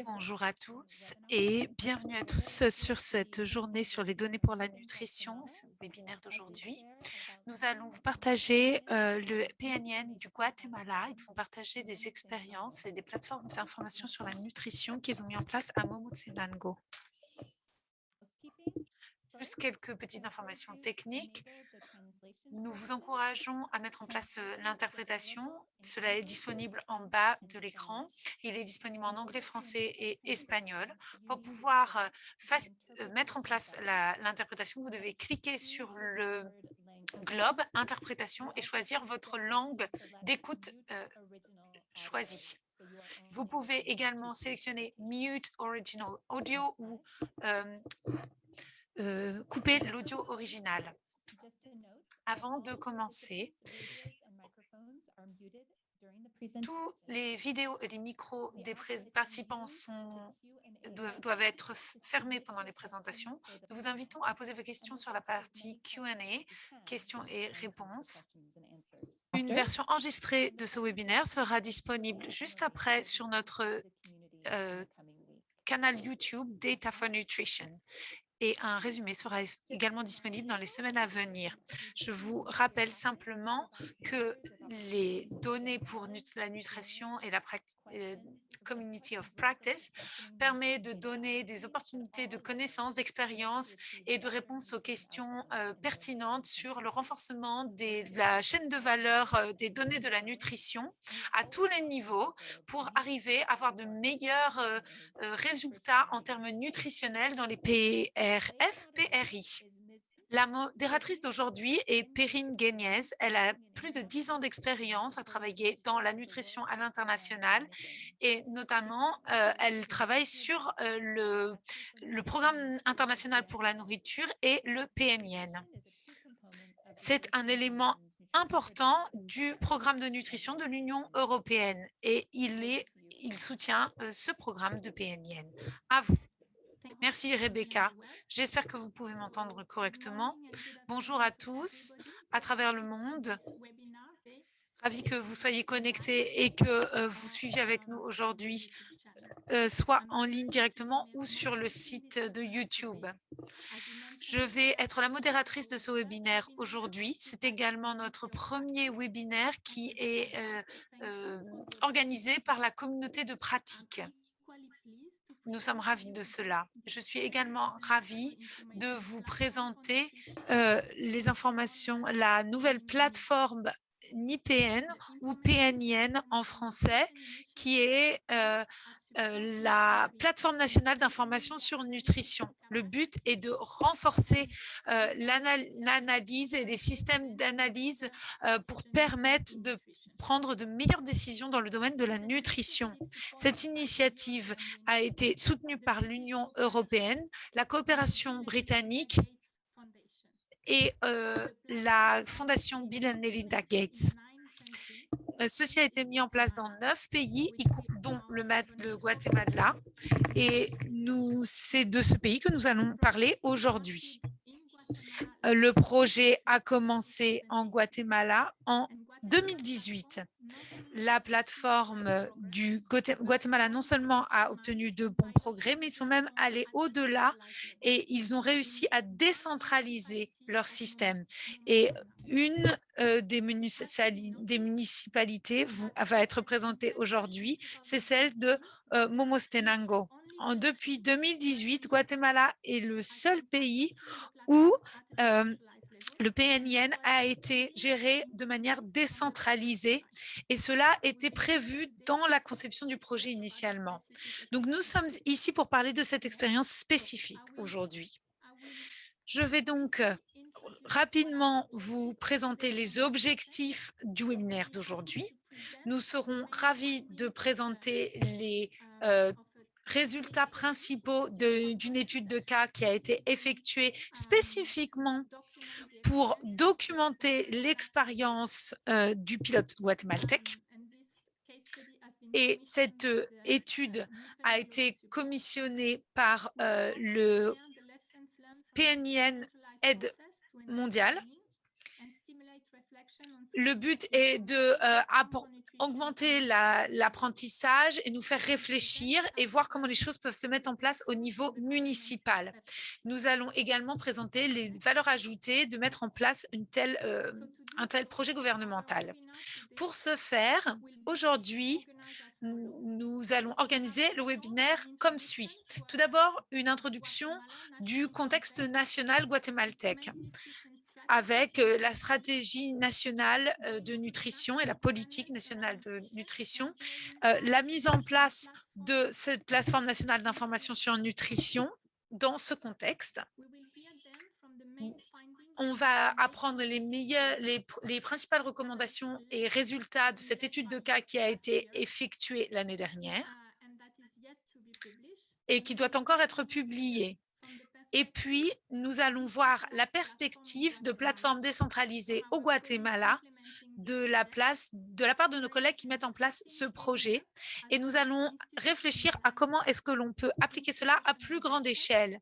Bonjour à tous et bienvenue à tous sur cette journée sur les données pour la nutrition, ce webinaire d'aujourd'hui. Nous allons vous partager le PNN du Guatemala. Ils vont partager des expériences et des plateformes d'information sur la nutrition qu'ils ont mis en place à Momotenango. Juste quelques petites informations techniques. Nous vous encourageons à mettre en place l'interprétation. Cela est disponible en bas de l'écran. Il est disponible en anglais, français et espagnol. Pour pouvoir mettre en place l'interprétation, vous devez cliquer sur le globe interprétation et choisir votre langue d'écoute choisie. Vous pouvez également sélectionner Mute Original Audio ou couper l'audio original. Avant de commencer, tous les vidéos et les micros des participants doivent être fermés pendant les présentations. Nous vous invitons à poser vos questions sur la partie Q&A, questions et réponses. Une version enregistrée de ce webinaire sera disponible juste après sur notre canal YouTube Data for Nutrition. Et un résumé sera également disponible dans les semaines à venir. Je vous rappelle simplement que les données pour la nutrition et la Community of Practice permet de donner des opportunités de connaissances, d'expériences et de réponses aux questions pertinentes sur le renforcement de la chaîne de valeur des données de la nutrition à tous les niveaux pour arriver à avoir de meilleurs résultats en termes nutritionnels dans les PRF, PRI. La modératrice d'aujourd'hui est Perrine Guéniez. Elle a plus de 10 ans d'expérience à travailler dans la nutrition à l'international et notamment, elle travaille sur le programme international pour la nourriture et le PNN. C'est un élément important du programme de nutrition de l'Union européenne et il soutient ce programme de PNN. À vous. Merci Rebecca. J'espère que vous pouvez m'entendre correctement. Bonjour à tous à travers le monde. Ravi que vous soyez connectés et que vous suiviez avec nous aujourd'hui, soit en ligne directement ou sur le site de YouTube. Je vais être la modératrice de ce webinaire aujourd'hui. C'est également notre premier webinaire qui est organisé par la communauté de pratique. Nous sommes ravis de cela. Je suis également ravie de vous présenter les informations, la nouvelle plateforme NIPN ou PNIN en français, qui est la plateforme nationale d'information sur nutrition. Le but est de renforcer l'analyse et les systèmes d'analyse pour permettre de prendre de meilleures décisions dans le domaine de la nutrition. Cette initiative a été soutenue par l'Union européenne, la coopération britannique et la fondation Bill and Melinda Gates. Ceci a été mis en place dans 9 pays, dont le Guatemala, et c'est de ce pays que nous allons parler aujourd'hui. Le projet a commencé en Guatemala en 2018. La plateforme du Guatemala non seulement a obtenu de bons progrès, mais ils sont même allés au-delà et ils ont réussi à décentraliser leur système. Et une des municipalités va être présentée aujourd'hui, c'est celle de Momostenango. Depuis 2018, Guatemala est le seul pays où le PNIN a été géré de manière décentralisée et cela était prévu dans la conception du projet initialement. Donc, nous sommes ici pour parler de cette expérience spécifique aujourd'hui. Je vais donc rapidement vous présenter les objectifs du webinaire d'aujourd'hui. Nous serons ravis de présenter les résultats principaux d'une étude de cas qui a été effectuée spécifiquement pour documenter l'expérience du pilote guatémaltèque. Et cette étude a été commissionnée par le PNIN Aide mondiale. Le but est augmenter l'apprentissage et nous faire réfléchir et voir comment les choses peuvent se mettre en place au niveau municipal. Nous allons également présenter les valeurs ajoutées de mettre en place un tel projet gouvernemental. Pour ce faire, aujourd'hui, nous allons organiser le webinaire comme suit. Tout d'abord, une introduction du contexte national guatémaltèque avec la stratégie nationale de nutrition et la politique nationale de nutrition, la mise en place de cette plateforme nationale d'information sur nutrition dans ce contexte. On va apprendre les principales recommandations et résultats de cette étude de cas qui a été effectuée l'année dernière et qui doit encore être publiée. Et puis, nous allons voir la perspective de plateformes décentralisées au Guatemala de la part de nos collègues qui mettent en place ce projet. Et nous allons réfléchir à comment est-ce que l'on peut appliquer cela à plus grande échelle,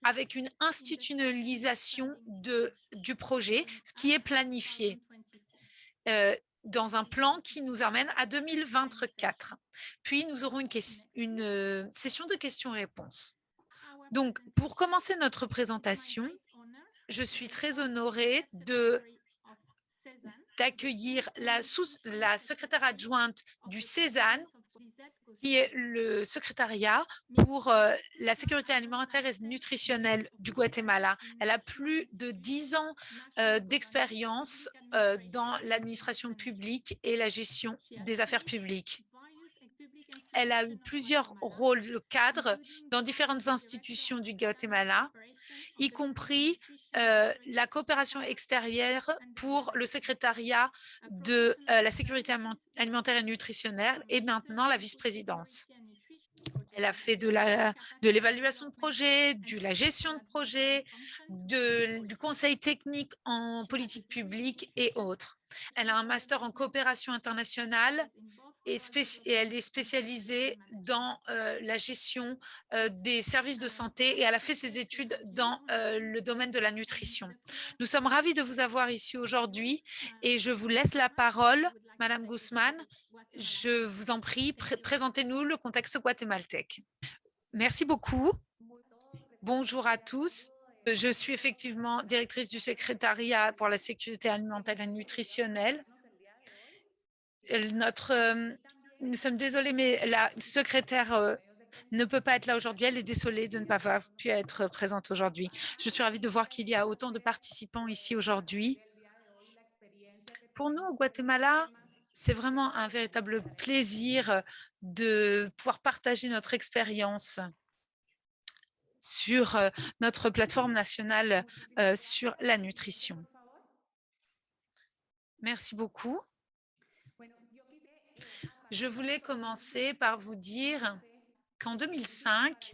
avec une institutionnalisation du projet, ce qui est planifié dans un plan qui nous amène à 2024. Puis, nous aurons une session de questions-réponses. Donc, pour commencer notre présentation, je suis très honorée d'accueillir la secrétaire adjointe du Cézanne, qui est le secrétariat pour la sécurité alimentaire et nutritionnelle du Guatemala. Elle a plus de 10 ans d'expérience dans l'administration publique et la gestion des affaires publiques. Elle a eu plusieurs rôles cadres dans différentes institutions du Guatemala, y compris la coopération extérieure pour le secrétariat de la sécurité alimentaire et nutritionnelle et maintenant la vice-présidence. Elle a fait de l'évaluation de projet, de la gestion de projet, du conseil technique en politique publique et autres. Elle a un master en coopération internationale et elle est spécialisée dans la gestion des services de santé et elle a fait ses études dans le domaine de la nutrition. Nous sommes ravis de vous avoir ici aujourd'hui et je vous laisse la parole, Madame Guzman. Je vous en prie, présentez-nous le contexte guatémaltèque. Merci beaucoup. Bonjour à tous. Je suis effectivement directrice du secrétariat pour la sécurité alimentaire et nutritionnelle. Nous sommes désolés, mais la secrétaire ne peut pas être là aujourd'hui. Elle est désolée de ne pas avoir pu être présente aujourd'hui. Je suis ravie de voir qu'il y a autant de participants ici aujourd'hui. Pour nous, au Guatemala, c'est vraiment un véritable plaisir de pouvoir partager notre expérience sur notre plateforme nationale sur la nutrition. Merci beaucoup. Je voulais commencer par vous dire qu'en 2005,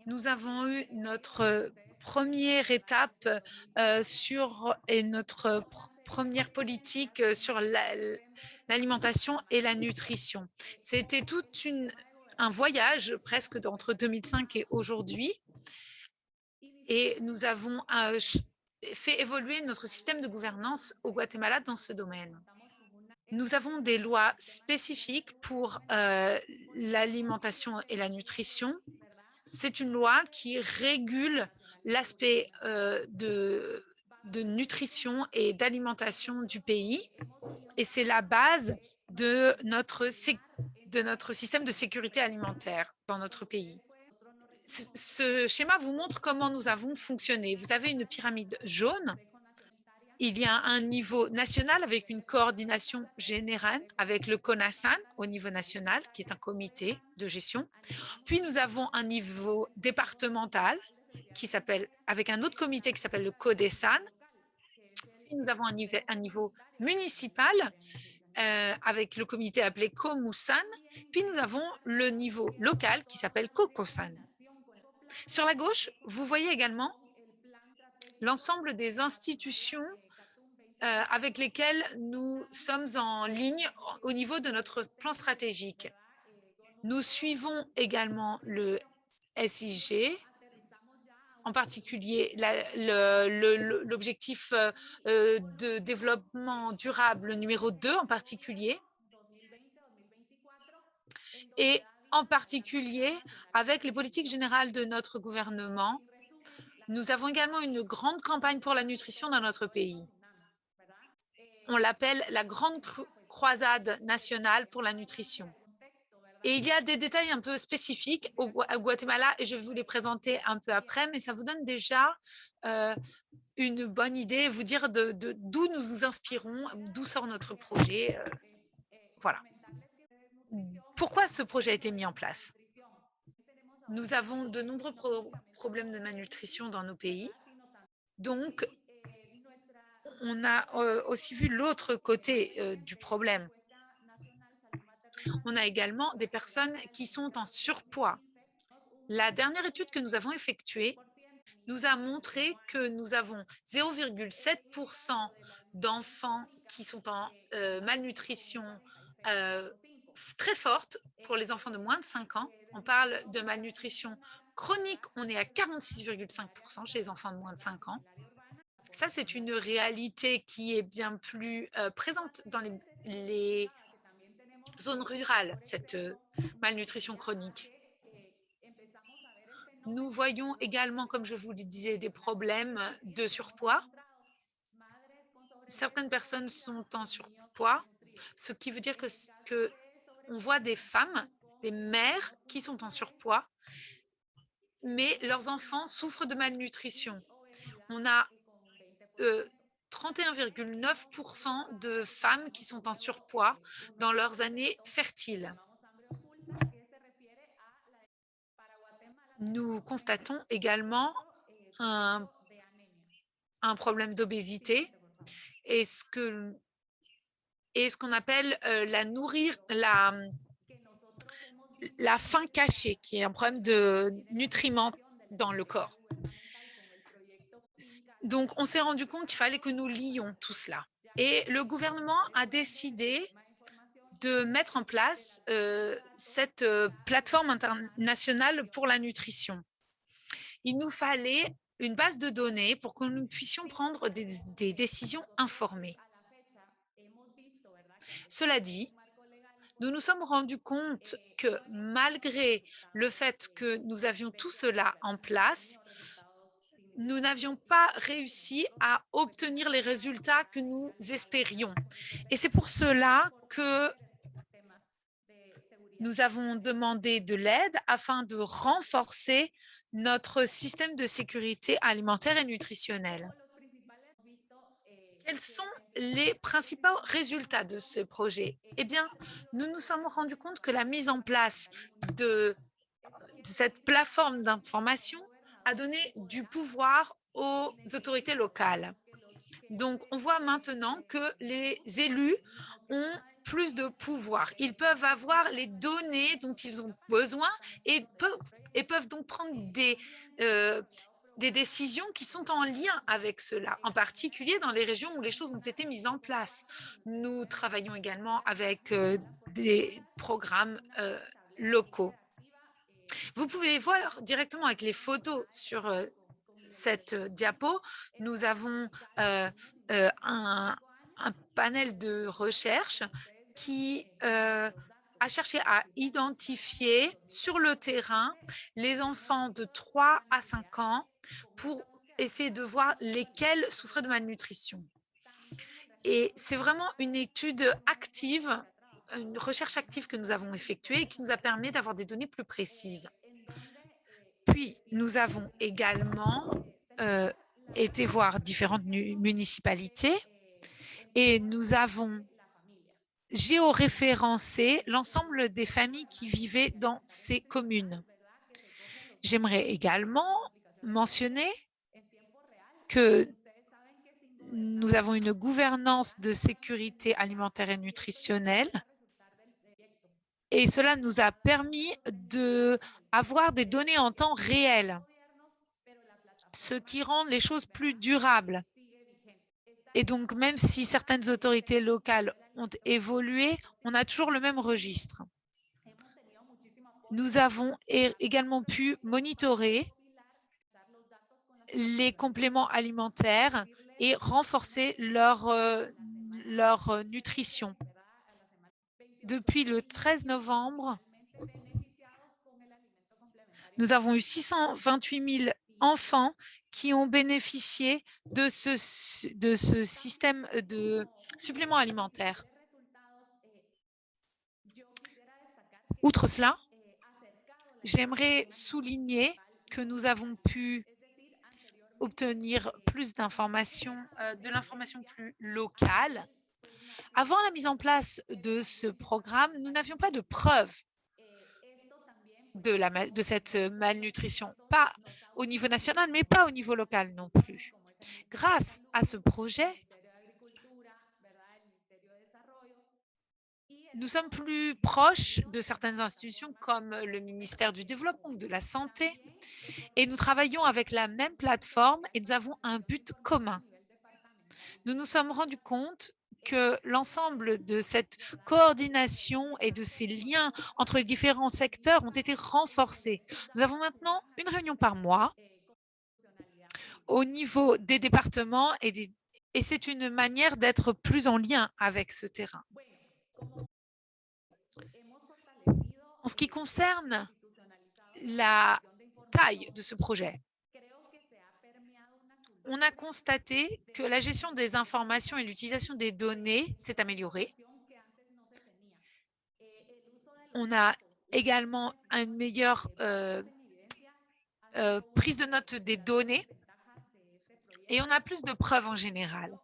nous avons eu notre première étape et notre première politique sur l'alimentation et la nutrition. C'était tout un voyage presque entre 2005 et aujourd'hui. Et nous avons fait évoluer notre système de gouvernance au Guatemala dans ce domaine. Nous avons des lois spécifiques pour l'alimentation et la nutrition. C'est une loi qui régule l'aspect de nutrition et d'alimentation du pays et c'est la base de notre système de sécurité alimentaire dans notre pays. Ce schéma vous montre comment nous avons fonctionné. Vous avez une pyramide jaune. Il y a un niveau national avec une coordination générale avec le CONASAN au niveau national, qui est un comité de gestion. Puis, nous avons un niveau départemental avec un autre comité qui s'appelle le CODESAN. Puis, nous avons un niveau municipal avec le comité appelé COMUSAN. Puis, nous avons le niveau local qui s'appelle COCOSAN. Sur la gauche, vous voyez également l'ensemble des institutions avec lesquelles nous sommes en ligne au niveau de notre plan stratégique. Nous suivons également le SIG, en particulier l'objectif de développement durable numéro 2 en particulier. et en particulier avec les politiques générales de notre gouvernement. Nous avons également une grande campagne pour la nutrition dans notre pays. On l'appelle la Grande Croisade nationale pour la nutrition. Et il y a des détails un peu spécifiques au Guatemala et je vais vous les présenter un peu après, mais ça vous donne déjà une bonne idée, vous dire d'où nous nous inspirons, d'où sort notre projet. Voilà. Pourquoi ce projet a été mis en place? Nous avons de nombreux problèmes de malnutrition dans nos pays. Donc, on a aussi vu l'autre côté du problème. On a également des personnes qui sont en surpoids. La dernière étude que nous avons effectuée nous a montré que nous avons 0,7% d'enfants qui sont en malnutrition très forte pour les enfants de moins de 5 ans. On parle de malnutrition chronique, on est à 46,5% chez les enfants de moins de 5 ans. Ça, c'est une réalité qui est bien plus présente dans les zones rurales, cette malnutrition chronique. Nous voyons également, comme je vous le disais, des problèmes de surpoids. Certaines personnes sont en surpoids, ce qui veut dire que on voit des femmes, des mères qui sont en surpoids, mais leurs enfants souffrent de malnutrition. On a 31,9% de femmes qui sont en surpoids dans leurs années fertiles. Nous constatons également un problème d'obésité et ce qu'on appelle la faim cachée, qui est un problème de nutriments dans le corps. Donc, on s'est rendu compte qu'il fallait que nous lions tout cela. Et le gouvernement a décidé de mettre en place cette plateforme internationale pour la nutrition. Il nous fallait une base de données pour que nous puissions prendre des décisions informées. Cela dit, nous nous sommes rendus compte que malgré le fait que nous avions tout cela en place, nous n'avions pas réussi à obtenir les résultats que nous espérions. Et c'est pour cela que nous avons demandé de l'aide afin de renforcer notre système de sécurité alimentaire et nutritionnelle. Quels sont les principaux résultats de ce projet? Eh bien, nous nous sommes rendus compte que la mise en place de cette plateforme d'information a donné du pouvoir aux autorités locales. Donc, on voit maintenant que les élus ont plus de pouvoir. Ils peuvent avoir les données dont ils ont besoin et peuvent donc prendre des décisions qui sont en lien avec cela, en particulier dans les régions où les choses ont été mises en place. Nous travaillons également avec des programmes locaux. Vous pouvez voir directement avec les photos sur cette diapo, nous avons un panel de recherche qui a cherché à identifier sur le terrain les enfants de 3 à 5 ans pour essayer de voir lesquels souffraient de malnutrition. Et c'est vraiment une étude active, une recherche active que nous avons effectuée et qui nous a permis d'avoir des données plus précises. Puis, nous avons également été voir différentes municipalités et nous avons géoréférencé l'ensemble des familles qui vivaient dans ces communes. J'aimerais également mentionner que nous avons une gouvernance de sécurité alimentaire et nutritionnelle et cela nous a permis d'avoir des données en temps réel, ce qui rend les choses plus durables. Et donc, même si certaines autorités locales ont évolué, on a toujours le même registre. Nous avons également pu monitorer les compléments alimentaires et renforcer leur nutrition. Depuis le 13 novembre, Nous avons eu 628 000 enfants qui ont bénéficié de ce système de supplément alimentaire. Outre cela, j'aimerais souligner que nous avons pu obtenir plus d'informations, de l'information plus locale. Avant la mise en place de ce programme, nous n'avions pas de preuves de cette malnutrition, pas au niveau national, mais pas au niveau local non plus. Grâce à ce projet, nous sommes plus proches de certaines institutions comme le ministère du Développement ou de la Santé et nous travaillons avec la même plateforme et nous avons un but commun. Nous nous sommes rendus compte que l'ensemble de cette coordination et de ces liens entre les différents secteurs ont été renforcés. Nous avons maintenant une réunion par mois au niveau des départements et c'est une manière d'être plus en lien avec ce terrain. En ce qui concerne la taille de ce projet, on a constaté que la gestion des informations et l'utilisation des données s'est améliorée. On a également une meilleure prise de notes des données et on a plus de preuves en général.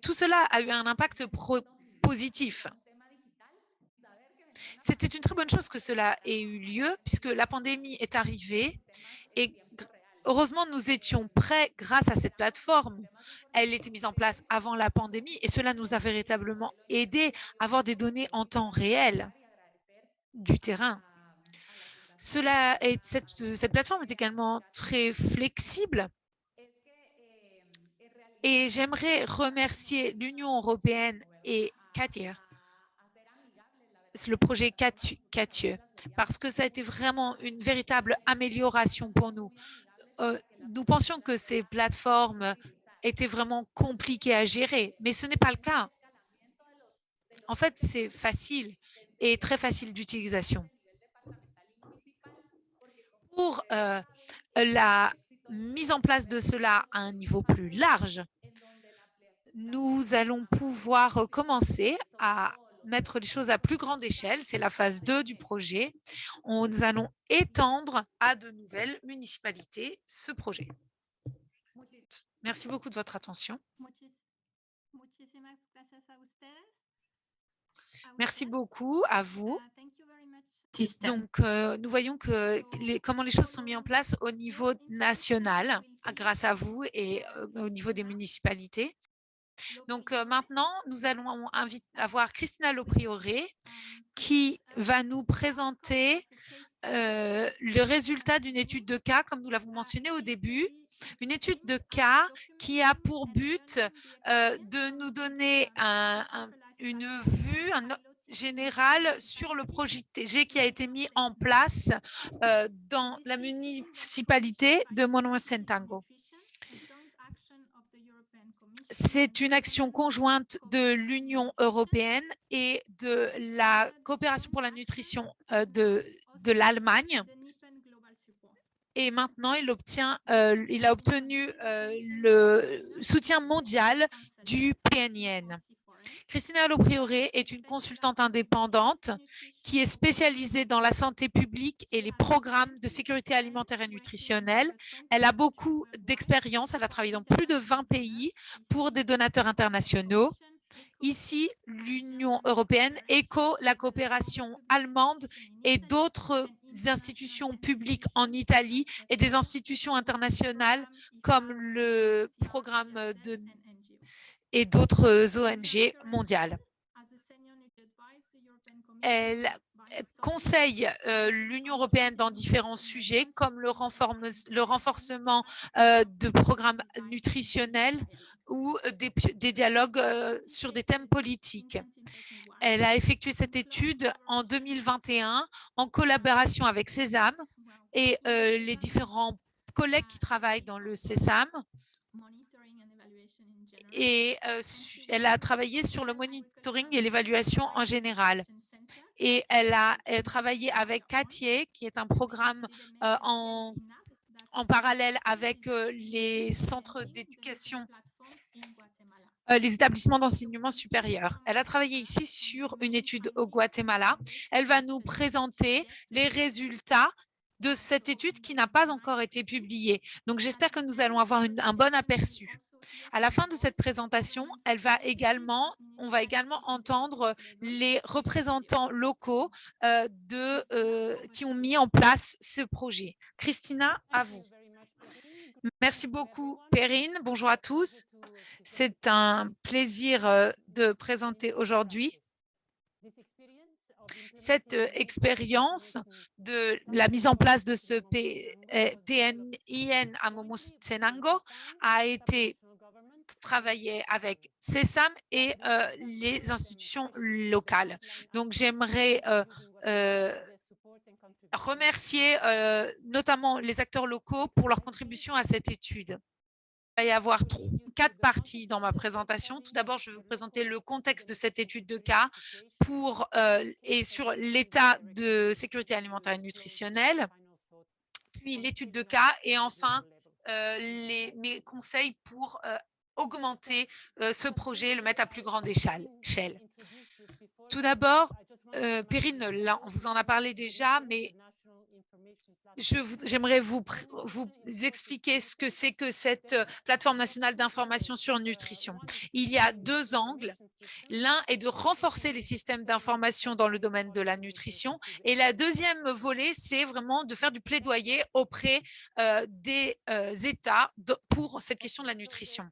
Tout cela a eu un impact positif. C'était une très bonne chose que cela ait eu lieu puisque la pandémie est arrivée et heureusement, nous étions prêts grâce à cette plateforme. Elle était mise en place avant la pandémie et cela nous a véritablement aidé à avoir des données en temps réel du terrain. Cette plateforme est également très flexible et j'aimerais remercier l'Union européenne et CATIE, le projet CATIE, parce que ça a été vraiment une véritable amélioration pour nous. Nous pensions que ces plateformes étaient vraiment compliquées à gérer, mais ce n'est pas le cas. En fait, c'est facile et très facile d'utilisation. Pour la mise en place de cela à un niveau plus large, nous allons pouvoir commencer à mettre les choses à plus grande échelle. C'est la phase 2 du projet. Nous allons étendre à de nouvelles municipalités ce projet. Merci beaucoup de votre attention. Merci beaucoup à vous. Donc, nous voyons comment les choses sont mises en place au niveau national grâce à vous et au niveau des municipalités. Donc, maintenant, nous allons avoir Christina Lopriore qui va nous présenter le résultat d'une étude de cas, comme nous l'avons mentionné au début. Une étude de cas qui a pour but de nous donner une vue générale sur le projet qui a été mis en place dans la municipalité de Monomoy-Centango. C'est une action conjointe de l'Union européenne et de la coopération pour la nutrition de l'Allemagne. Et maintenant, il a obtenu le soutien mondial du PNIN. Christina Lopriore est une consultante indépendante qui est spécialisée dans la santé publique et les programmes de sécurité alimentaire et nutritionnelle. Elle a beaucoup d'expérience, elle a travaillé dans plus de 20 pays pour des donateurs internationaux. Ici, l'Union européenne, ECHO, la coopération allemande et d'autres institutions publiques en Italie et des institutions internationales comme le programme et d'autres ONG mondiales. Elle conseille l'Union européenne dans différents sujets comme le renforcement de programmes nutritionnels ou des dialogues sur des thèmes politiques. Elle a effectué cette étude en 2021 en collaboration avec Sésame et les différents collègues qui travaillent dans le Sésame. Et elle a travaillé sur le monitoring et l'évaluation en général. et elle a travaillé avec CATIE, qui est un programme en parallèle avec les centres d'éducation, les établissements d'enseignement supérieur. Elle a travaillé ici sur une étude au Guatemala. Elle va nous présenter les résultats de cette étude qui n'a pas encore été publiée. Donc, j'espère que nous allons avoir un bon aperçu. À la fin de cette présentation, on va également entendre les représentants locaux qui ont mis en place ce projet. Christina, à vous. Merci beaucoup, Perrine. Bonjour à tous. C'est un plaisir de présenter aujourd'hui cette expérience de la mise en place de ce PNIN à Momostenango a été travaillée avec CESAM et les institutions locales. Donc, j'aimerais remercier notamment les acteurs locaux pour leur contribution à cette étude. Il va y avoir 4 parties dans ma présentation. Tout d'abord, je vais vous présenter le contexte de cette étude de cas et sur l'état de sécurité alimentaire et nutritionnelle, puis l'étude de cas et enfin mes conseils pour augmenter ce projet, le mettre à plus grande échelle. Tout d'abord, Perrine vous en a parlé déjà, mais j'aimerais vous expliquer ce que c'est que cette plateforme nationale d'information sur nutrition. Il y a 2 angles. L'un est de renforcer les systèmes d'information dans le domaine de la nutrition et la deuxième volet, c'est vraiment de faire du plaidoyer auprès des États pour cette question de la nutrition.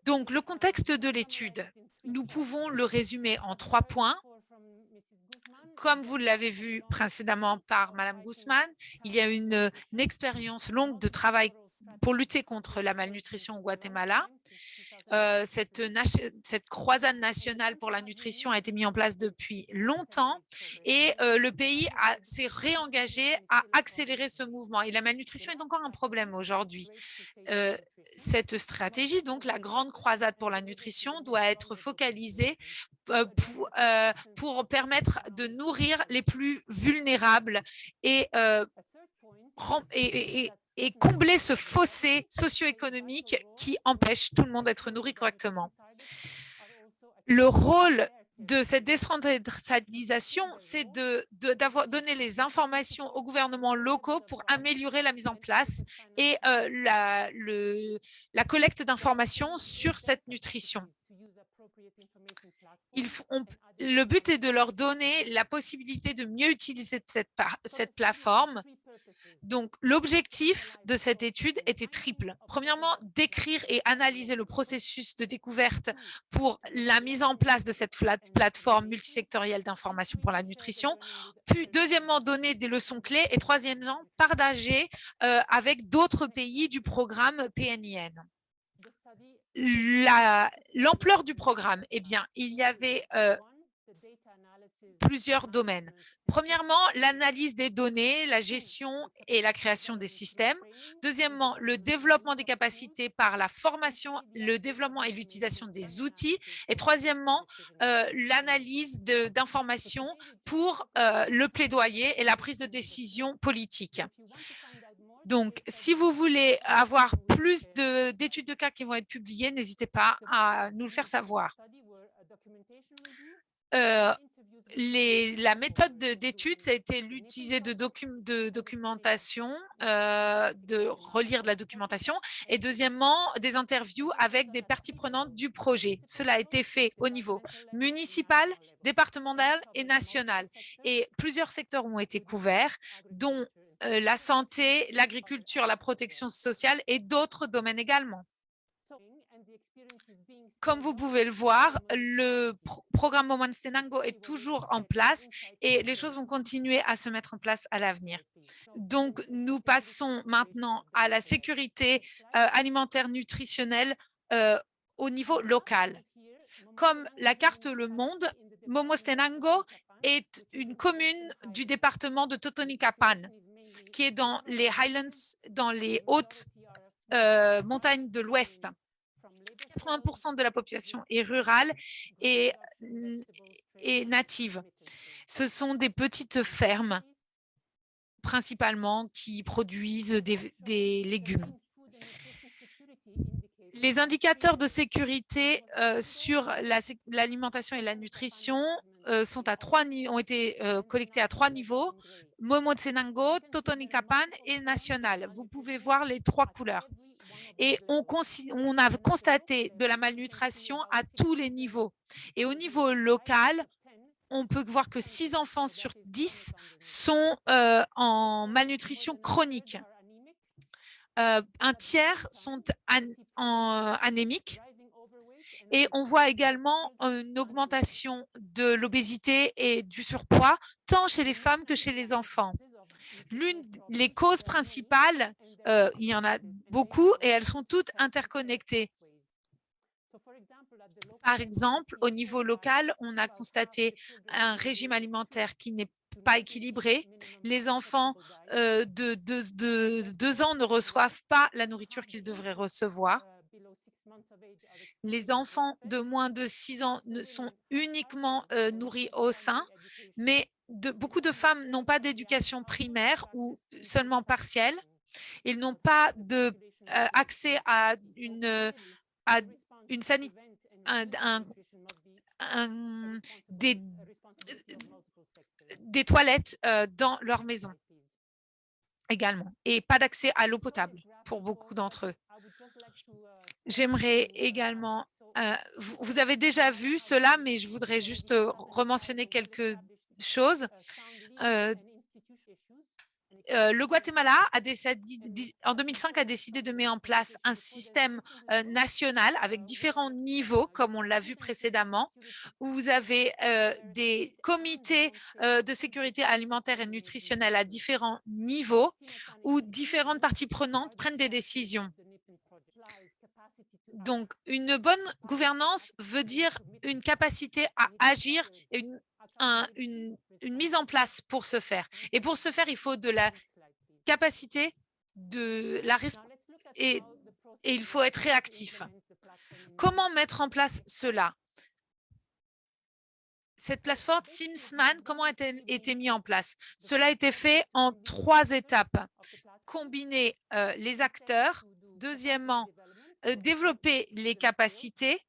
Donc, le contexte de l'étude, nous pouvons le résumer en 3 points. Comme vous l'avez vu précédemment par Madame Guzman, il y a une expérience longue de travail pour lutter contre la malnutrition au Guatemala. Cette croisade nationale pour la nutrition a été mise en place depuis longtemps et le pays s'est réengagé à accélérer ce mouvement. Et la malnutrition est encore un problème aujourd'hui. Cette stratégie, donc la grande croisade pour la nutrition, doit être focalisée pour permettre de nourrir les plus vulnérables et combler ce fossé socio-économique qui empêche tout le monde d'être nourri correctement. Le rôle de cette décentralisation, c'est de donner les informations aux gouvernements locaux pour améliorer la mise en place et la collecte d'informations sur cette nutrition. Le but est de leur donner la possibilité de mieux utiliser cette plateforme. Donc, l'objectif de cette étude était triple. Premièrement, décrire et analyser le processus de découverte pour la mise en place de cette plateforme multisectorielle d'information pour la nutrition. Puis, deuxièmement, donner des leçons clés. Et troisièmement, partager avec d'autres pays du programme PNIN. L'ampleur du programme, eh bien, il y avait plusieurs domaines. Premièrement, l'analyse des données, la gestion et la création des systèmes. Deuxièmement, le développement des capacités par la formation, le développement et l'utilisation des outils. Et troisièmement, l'analyse d'informations pour le plaidoyer et la prise de décision politique. Donc, si vous voulez avoir plus d'études de cas qui vont être publiées, n'hésitez pas à nous le faire savoir. La méthode d'étude, ça a été l'utiliser de documentation, de relire de la documentation et deuxièmement, des interviews avec des parties prenantes du projet. Cela a été fait au niveau municipal, départemental et national. Et plusieurs secteurs ont été couverts, dont la santé, l'agriculture, la protection sociale et d'autres domaines également. Comme vous pouvez le voir, le programme Momostenango est toujours en place et les choses vont continuer à se mettre en place à l'avenir. Donc, nous passons maintenant à la sécurité alimentaire nutritionnelle au niveau local. Comme la carte le montre, Momostenango est une commune du département de Totonicapán, qui est dans les Highlands, dans les hautes montagnes de l'Ouest. 80% de la population est rurale et et natives. Ce sont des petites fermes, principalement, qui produisent des légumes. Les indicateurs de sécurité sur l'alimentation et la nutrition ont été collectés à 3 niveaux, Momotsenango, Totonicapán et national. Vous pouvez voir les 3 couleurs. Et on a constaté de la malnutrition à tous les niveaux. Et au niveau local, on peut voir que 6 enfants sur 10 sont en malnutrition chronique. Un tiers sont anémiques. Et on voit également une augmentation de l'obésité et du surpoids, tant chez les femmes que chez les enfants. Les causes principales, il y en a beaucoup et elles sont toutes interconnectées. Par exemple, au niveau local, on a constaté un régime alimentaire qui n'est pas équilibré. Les enfants de 2 ans ne reçoivent pas la nourriture qu'ils devraient recevoir. Les enfants de moins de 6 ans sont uniquement nourris au sein, mais beaucoup de femmes n'ont pas d'éducation primaire ou seulement partielle. Ils n'ont pas accès à une des toilettes dans leur maison également, et pas d'accès à l'eau potable pour beaucoup d'entre eux. J'aimerais également, vous avez déjà vu cela, mais je voudrais juste rementionner quelques choses. Le Guatemala en 2005 a décidé de mettre en place un système national avec différents niveaux, comme on l'a vu précédemment, où vous avez des comités de sécurité alimentaire et nutritionnelle à différents niveaux, où différentes parties prenantes prennent des décisions. Donc, une bonne gouvernance veut dire une capacité à agir et une mise en place pour ce faire. Et pour ce faire, il faut de la capacité, et il faut être réactif. Comment mettre en place cela? Cette plateforme Simsman, comment a-t-elle été mise en place? Cela a été fait en 3 étapes. Combiner les acteurs. Deuxièmement, développer les capacités.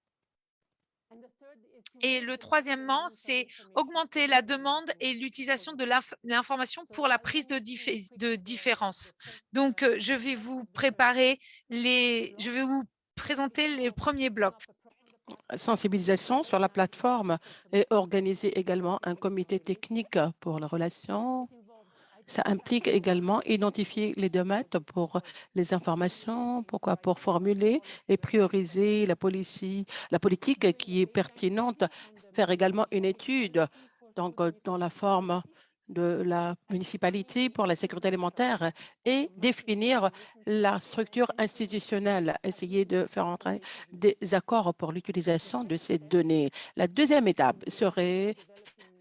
Et le troisièmement, c'est augmenter la demande et l'utilisation de l'information pour la prise de différence. Donc, je vais vous présenter les premiers blocs. Sensibilisation sur la plateforme et organiser également un comité technique pour la relation. Ça implique également identifier les domaines pour les informations, pour formuler et prioriser la politique qui est pertinente, faire également une étude donc, dans la forme de la municipalité pour la sécurité alimentaire et définir la structure institutionnelle, essayer de faire entrer des accords pour l'utilisation de ces données. La deuxième étape serait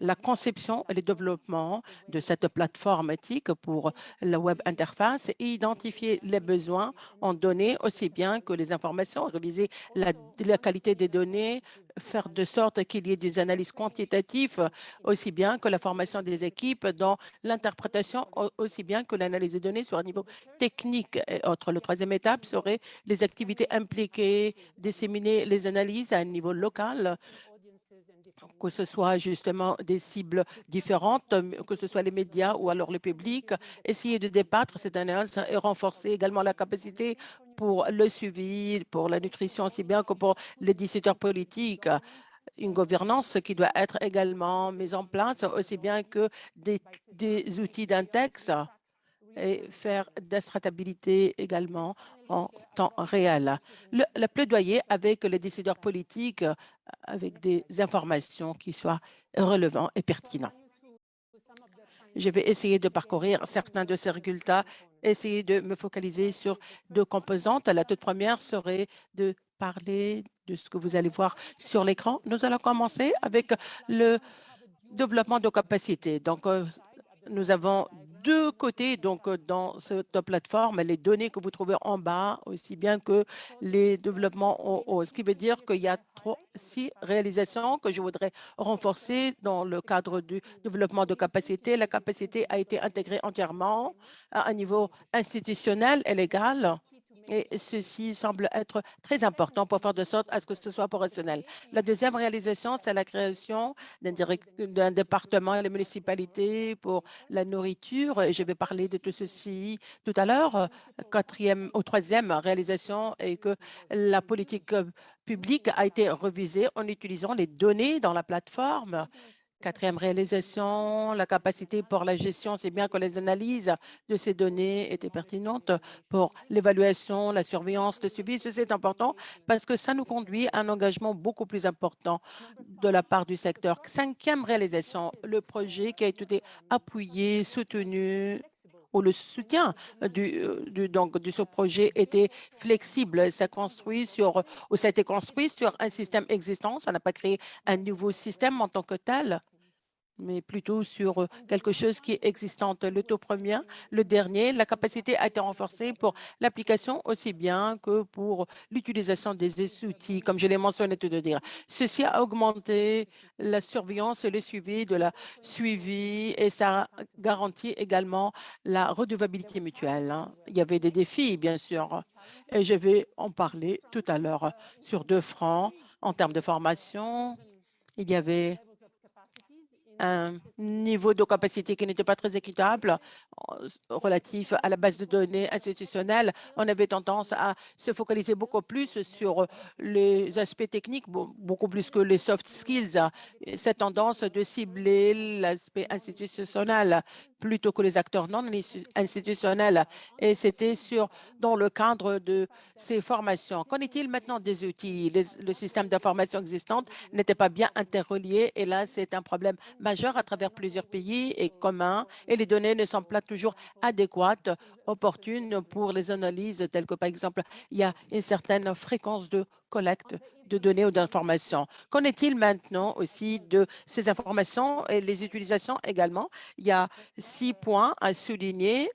la conception et le développement de cette plateforme éthique pour la web interface et identifier les besoins en données aussi bien que les informations, réviser la qualité des données, faire de sorte qu'il y ait des analyses quantitatives aussi bien que la formation des équipes dans l'interprétation aussi bien que l'analyse des données sur un niveau technique et autres. La troisième étape serait les activités impliquées, disséminer les analyses à un niveau local, que ce soit justement des cibles différentes, que ce soit les médias ou alors le public, essayer de débattre cette analyse et renforcer également la capacité pour le suivi, pour la nutrition, aussi bien que pour les décideurs politiques. Une gouvernance qui doit être également mise en place, aussi bien que des outils d'index et faire de la traçabilité également en temps réel. Le plaidoyer avec les décideurs politiques, avec des informations qui soient relevantes et pertinentes. Je vais essayer de parcourir certains de ces résultats, essayer de me focaliser sur 2 composantes. La toute première serait de parler de ce que vous allez voir sur l'écran. Nous allons commencer avec le développement de capacités. Donc, nous avons deux côtés, donc dans cette plateforme, les données que vous trouvez en bas, aussi bien que les développements en haut. Ce qui veut dire qu'il y a six réalisations que je voudrais renforcer dans le cadre du développement de capacité. La capacité a été intégrée entièrement à un niveau institutionnel et légal. Et ceci semble être très important pour faire de sorte à ce que ce soit opérationnel. La deuxième réalisation, c'est la création d'un département et les municipalités pour la nourriture. Et je vais parler de tout ceci tout à l'heure. Quatrième ou troisième réalisation est que la politique publique a été revisée en utilisant les données dans la plateforme. Quatrième réalisation, la capacité pour la gestion, c'est bien que les analyses de ces données étaient pertinentes pour l'évaluation, la surveillance, le suivi. Ceci est important parce que ça nous conduit à un engagement beaucoup plus important de la part du secteur. Cinquième réalisation, le projet qui a été appuyé, soutenu ou le soutien de ce projet était flexible. Ça, construit sur, ou ça a été construit sur un système existant. Ça n'a pas créé un nouveau système en tant que tel, mais plutôt sur quelque chose qui est existant. Le tout premier, le dernier, la capacité a été renforcée pour l'application aussi bien que pour l'utilisation des outils, comme je l'ai mentionné tout de dire. Ceci a augmenté la surveillance et le suivi de la suivi et ça garantit également la redevabilité mutuelle, hein. Il y avait des défis, bien sûr, et je vais en parler tout à l'heure sur deux fronts. En termes de formation, il y avait un niveau de capacité qui n'était pas très équitable relatif à la base de données institutionnelle. On avait tendance à se focaliser beaucoup plus sur les aspects techniques, beaucoup plus que les soft skills. Et cette tendance de cibler l'aspect institutionnel plutôt que les acteurs non institutionnels. Et c'était dans le cadre de ces formations. Qu'en est-il maintenant des outils? Le système d'information existant n'était pas bien interrelié et là, c'est un problème majeur à travers plusieurs pays et commun et les données ne sont pas toujours adéquates, opportunes pour les analyses telles que, par exemple, il y a une certaine fréquence de collecte de données ou d'informations. Qu'en est-il maintenant aussi de ces informations et les utilisations également? Il y a 6 points à souligner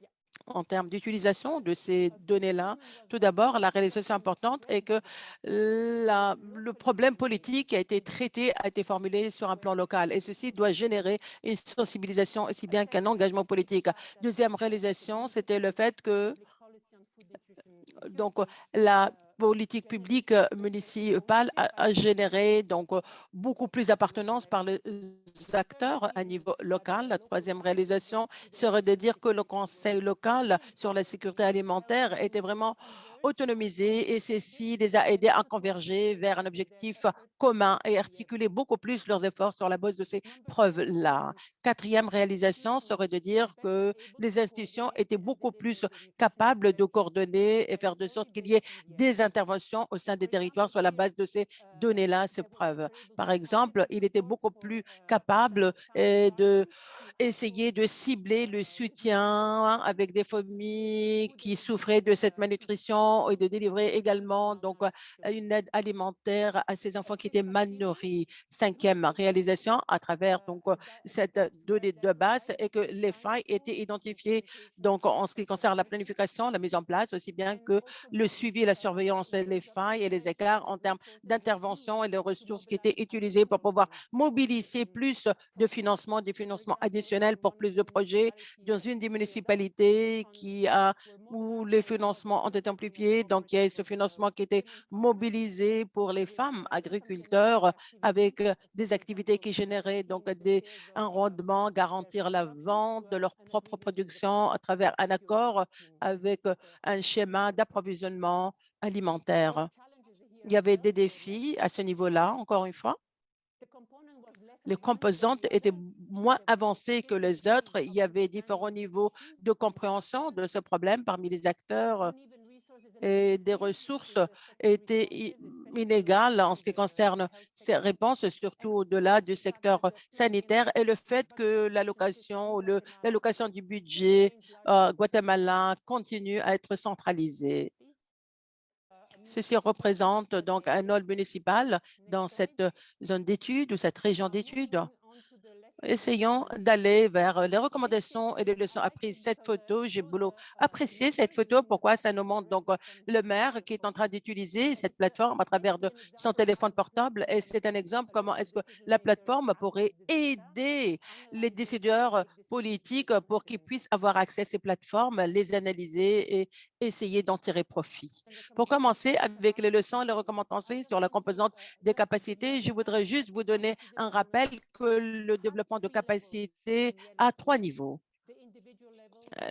en termes d'utilisation de ces données-là. Tout d'abord, la réalisation importante est que le problème politique qui a été traité a été formulé sur un plan local et ceci doit générer une sensibilisation aussi bien qu'un engagement politique. Deuxième réalisation, c'était le fait que la politique publique municipale a généré beaucoup plus d'appartenance par les acteurs à niveau local. La troisième réalisation serait de dire que le Conseil local sur la sécurité alimentaire était vraiment autonomisé et ceci les a aidés à converger vers un objectif commun et articuler beaucoup plus leurs efforts sur la base de ces preuves-là. Quatrième réalisation serait de dire que les institutions étaient beaucoup plus capables de coordonner et faire de sorte qu'il y ait des interventions au sein des territoires sur la base de ces données-là, ces preuves. Par exemple, il était beaucoup plus capable de essayer de cibler le soutien avec des familles qui souffraient de cette malnutrition et de délivrer également une aide alimentaire à ces enfants qui étaient mal nourris. Cinquième réalisation à travers cette donnée de base est que les failles étaient identifiées en ce qui concerne la planification, la mise en place, aussi bien que le suivi, la surveillance, les failles et les écarts en termes d'intervention et les ressources qui étaient utilisées pour pouvoir mobiliser plus de financement, des financements additionnels pour plus de projets dans une des municipalités où les financements ont été amplifiés. Donc, il y a ce financement qui était mobilisé pour les femmes agriculteurs avec des activités qui généraient un rendement, garantir la vente de leur propre production à travers un accord avec un schéma d'approvisionnement alimentaire. Il y avait des défis à ce niveau-là, encore une fois. Les composantes étaient moins avancées que les autres. Il y avait différents niveaux de compréhension de ce problème parmi les acteurs et des ressources étaient inégales en ce qui concerne ces réponses, surtout au-delà du secteur sanitaire et le fait que l'allocation du budget Guatemala continue à être centralisée. Ceci représente donc un hall municipal dans cette zone d'études ou cette région d'études. Essayons d'aller vers les recommandations et les leçons apprises. Cette photo, j'ai beaucoup apprécié cette photo. Pourquoi? Ça nous montre donc le maire qui est en train d'utiliser cette plateforme à travers de son téléphone portable. Et c'est un exemple comment est-ce que la plateforme pourrait aider les décideurs politiques pour qu'ils puissent avoir accès à ces plateformes, les analyser et essayer d'en tirer profit. Pour commencer avec les leçons et les recommandations sur la composante des capacités, je voudrais juste vous donner un rappel que le développement de capacités a trois niveaux.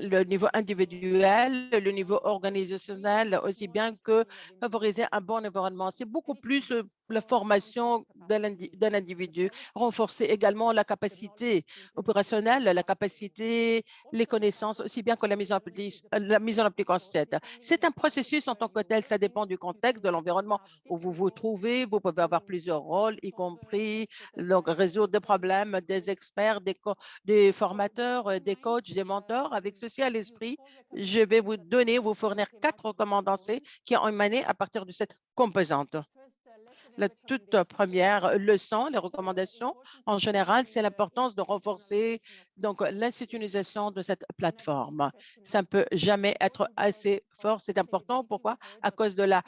Le niveau individuel, le niveau organisationnel, aussi bien que favoriser un bon environnement. C'est beaucoup plus la formation d'un individu, renforcer également la capacité opérationnelle, la capacité, les connaissances, aussi bien que la mise en application. C'est un processus en tant que tel, ça dépend du contexte, de l'environnement où vous vous trouvez. Vous pouvez avoir plusieurs rôles, y compris donc, résoudre des problèmes, des experts, des formateurs, des coachs, des mentors. Avec ceci à l'esprit, je vais vous fournir 4 recommandations qui ont émané à partir de cette composante. La toute première leçon, les recommandations, en général, c'est l'importance de renforcer donc l'institutionnalisation de cette plateforme. Ça ne peut jamais être assez fort. C'est important. Pourquoi? À cause de la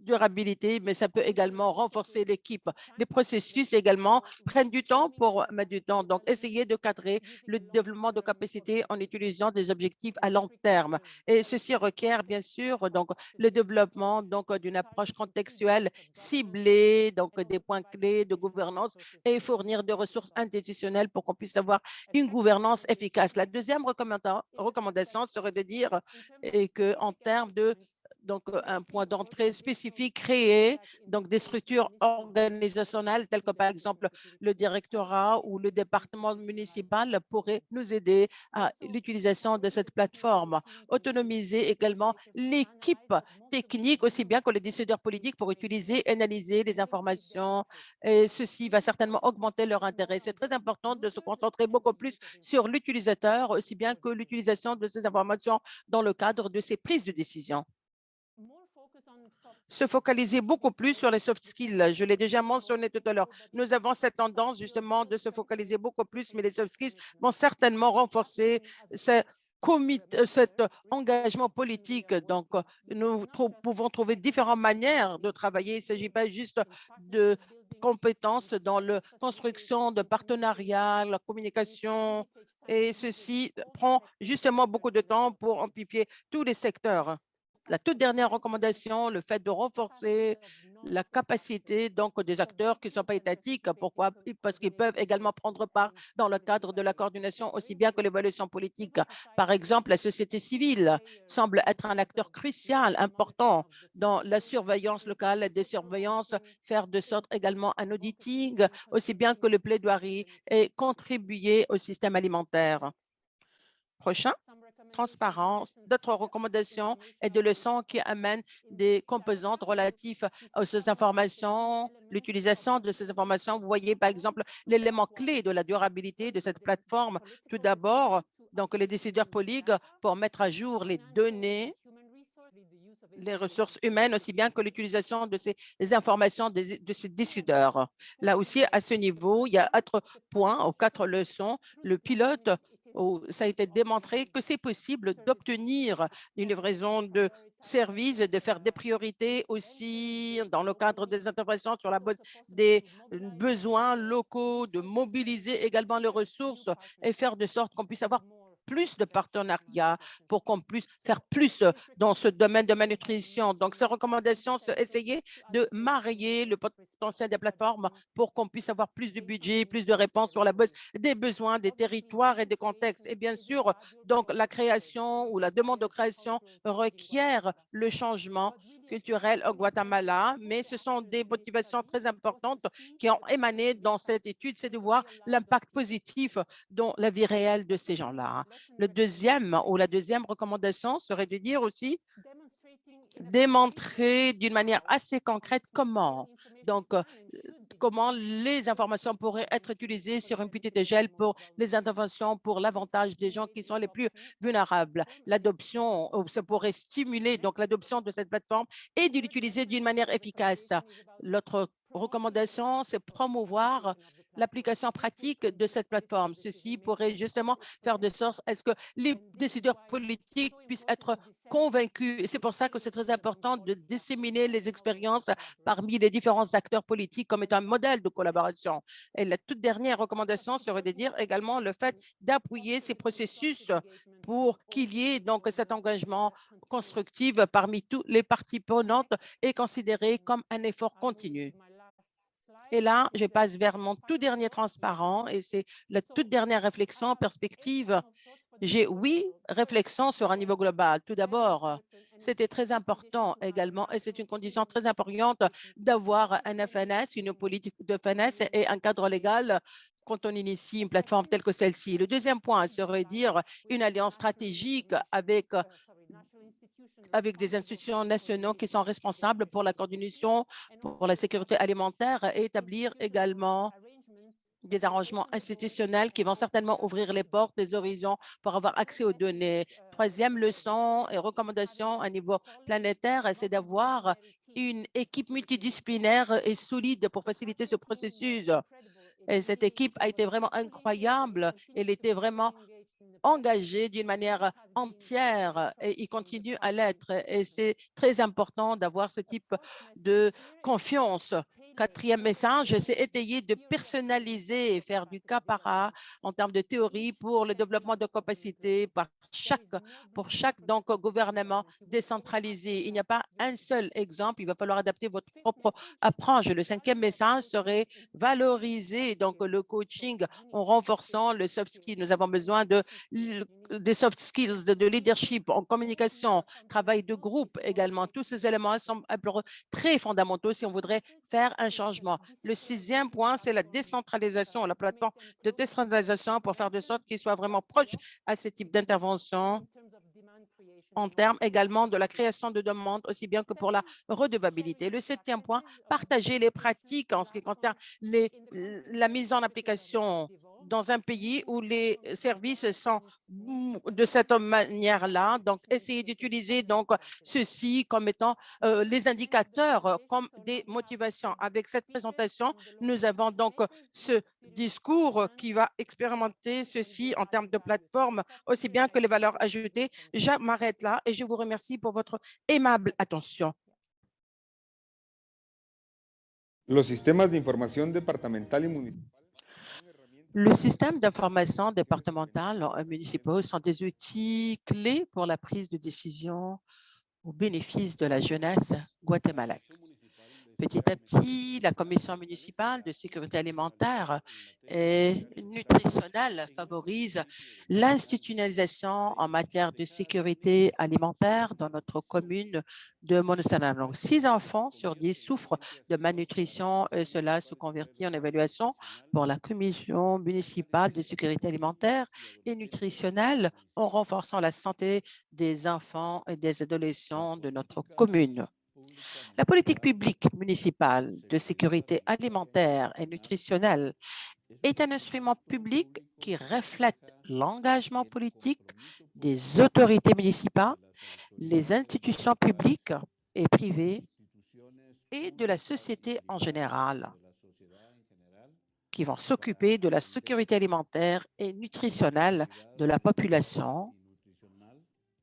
durabilité, mais ça peut également renforcer l'équipe. Les processus également prennent du temps pour mettre du temps. Donc, essayez de cadrer le développement de capacités en utilisant des objectifs à long terme. Et ceci requiert, bien sûr, donc, le développement d'une approche contextuelle ciblée, donc des points clés de gouvernance et fournir des ressources institutionnelles pour qu'on puisse avoir une gouvernance efficace. La deuxième recommandation serait de dire qu'en termes de un point d'entrée spécifique, créer donc des structures organisationnelles telles que par exemple le directorat ou le département municipal pourrait nous aider à l'utilisation de cette plateforme. Autonomiser également l'équipe technique aussi bien que les décideurs politiques pour utiliser et analyser les informations et ceci va certainement augmenter leur intérêt. C'est très important de se concentrer beaucoup plus sur l'utilisateur aussi bien que l'utilisation de ces informations dans le cadre de ces prises de décision. Se focaliser beaucoup plus sur les soft skills. Je l'ai déjà mentionné tout à l'heure. Nous avons cette tendance justement de se focaliser beaucoup plus, mais les soft skills vont certainement renforcer cet engagement politique. Donc, nous pouvons trouver différentes manières de travailler. Il ne s'agit pas juste de compétences dans la construction de partenariats, la communication, et ceci prend justement beaucoup de temps pour amplifier tous les secteurs. La toute dernière recommandation, le fait de renforcer la capacité donc des acteurs qui ne sont pas étatiques. Pourquoi? Parce qu'ils peuvent également prendre part dans le cadre de la coordination aussi bien que l'évaluation politique. Par exemple, la société civile semble être un acteur crucial, important dans la surveillance locale, des surveillances, faire de sorte également un auditing, aussi bien que le plaidoirie et contribuer au système alimentaire. Prochain, transparence, d'autres recommandations et des leçons qui amènent des composantes relatives à ces informations, l'utilisation de ces informations. Vous voyez, par exemple, l'élément clé de la durabilité de cette plateforme. Tout d'abord, donc les décideurs politiques pour mettre à jour les données, les ressources humaines, aussi bien que l'utilisation de ces informations de ces décideurs. Là aussi, à ce niveau, il y a 4 points ou 4 leçons. Le pilote, où ça a été démontré que c'est possible d'obtenir une livraison de services, de faire des priorités aussi dans le cadre des interventions sur la base des besoins locaux, de mobiliser également les ressources et faire de sorte qu'on puisse avoir plus de partenariats pour qu'on puisse faire plus dans ce domaine de malnutrition. Donc, ces recommandations, c'est essayer de marier le potentiel des plateformes pour qu'on puisse avoir plus de budget, plus de réponses sur la base des besoins, des territoires et des contextes. Et bien sûr, donc, la création ou la demande de création requiert le changement culturel au Guatemala, mais ce sont des motivations très importantes qui ont émané dans cette étude, c'est de voir l'impact positif dans la vie réelle de ces gens-là. Le deuxième ou la deuxième recommandation serait de dire aussi démontrer d'une manière assez concrète comment les informations pourraient être utilisées sur une petite échelle pour les interventions pour l'avantage des gens qui sont les plus vulnérables. L'adoption, ça pourrait stimuler donc l'adoption de cette plateforme et de l'utiliser d'une manière efficace. L'autre recommandation, c'est promouvoir l'application pratique de cette plateforme. Ceci pourrait justement faire de sorte à ce que les décideurs politiques puissent être convaincus. Et c'est pour ça que c'est très important de disséminer les expériences parmi les différents acteurs politiques comme étant un modèle de collaboration. Et la toute dernière recommandation serait de dire également le fait d'appuyer ces processus pour qu'il y ait donc cet engagement constructif parmi toutes les parties prenantes et considéré comme un effort continu. Et là, je passe vers mon tout dernier transparent et c'est la toute dernière réflexion en perspective. J'ai 8 réflexions sur un niveau global. Tout d'abord, c'était très important également et c'est une condition très importante d'avoir un FNS, une politique de FNS et un cadre légal quand on initie une plateforme telle que celle-ci. Le deuxième point serait dire une alliance stratégique avec des institutions nationales qui sont responsables pour la coordination, pour la sécurité alimentaire et établir également des arrangements institutionnels qui vont certainement ouvrir les portes, les horizons pour avoir accès aux données. Troisième leçon et recommandation à niveau planétaire, c'est d'avoir une équipe multidisciplinaire et solide pour faciliter ce processus. Et cette équipe a été vraiment incroyable. Elle était vraiment engagé d'une manière entière et il continue à l'être. Et c'est très important d'avoir ce type de confiance. Quatrième message, c'est étayer de personnaliser et faire du cas par cas en termes de théorie pour le développement de capacités pour chaque donc, gouvernement décentralisé. Il n'y a pas un seul exemple, il va falloir adapter votre propre approche. Le cinquième message serait valoriser donc, le coaching en renforçant le soft skill. Nous avons besoin des soft skills, de leadership, en communication, travail de groupe également. Tous ces éléments sont très fondamentaux si on voudrait faire un changement. Le sixième point, c'est la décentralisation, la plateforme de décentralisation pour faire de sorte qu'il soit vraiment proche à ce type d'intervention en termes également de la création de demandes, aussi bien que pour la redevabilité. Le septième point, partager les pratiques en ce qui concerne la mise en application dans un pays où les services sont de cette manière-là. Donc, essayer d'utiliser donc ceci comme étant les indicateurs comme des motivations. Avec cette présentation, nous avons donc ce discours qui va expérimenter ceci en termes de plateforme, aussi bien que les valeurs ajoutées. Je m'arrête là et je vous remercie pour votre aimable attention. Los sistemas de información departamental y municipal. Le système d'information départemental et municipaux sont des outils clés pour la prise de décision au bénéfice de la jeunesse guatémaltèque. Petit à petit, la Commission municipale de sécurité alimentaire et nutritionnelle favorise l'institutionnalisation en matière de sécurité alimentaire dans notre commune de Monosana. 6 enfants sur 10 souffrent de malnutrition et cela se convertit en évaluation pour la Commission municipale de sécurité alimentaire et nutritionnelle en renforçant la santé des enfants et des adolescents de notre commune. La politique publique municipale de sécurité alimentaire et nutritionnelle est un instrument public qui reflète l'engagement politique des autorités municipales, les institutions publiques et privées et de la société en général qui vont s'occuper de la sécurité alimentaire et nutritionnelle de la population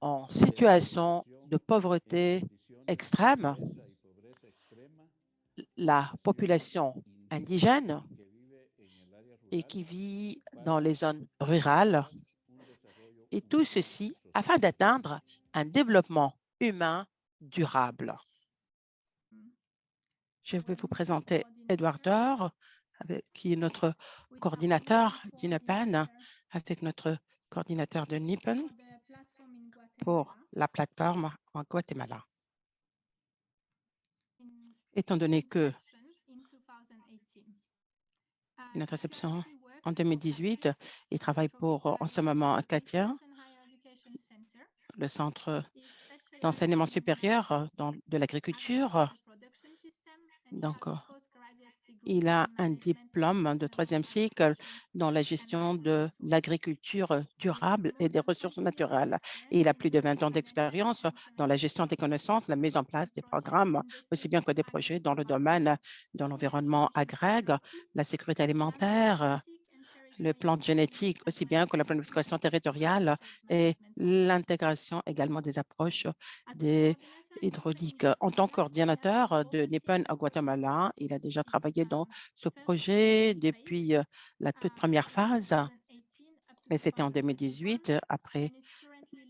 en situation de pauvreté extrême, la population indigène et qui vit dans les zones rurales, et tout ceci afin d'atteindre un développement humain durable. Je vais vous présenter Edouard Dor, qui est notre coordinateur d'UNEPAN, avec notre coordinateur de NIPEN pour la plateforme en Guatemala. Étant donné que une interception en 2018, il travaille pour en ce moment à Katia, le centre d'enseignement supérieur de l'agriculture. Donc, Il a un diplôme de 3e cycle dans la gestion de l'agriculture durable et des ressources naturelles. Et il a plus de 20 ans d'expérience dans la gestion des connaissances, la mise en place des programmes, aussi bien que des projets dans le domaine de l'environnement agrègue, la sécurité alimentaire, le plan de génétique, aussi bien que la planification territoriale et l'intégration également des approches des hydrauliques. En tant que coordinateur de Nippon à Guatemala, il a déjà travaillé dans ce projet depuis la toute première phase, mais c'était en 2018, après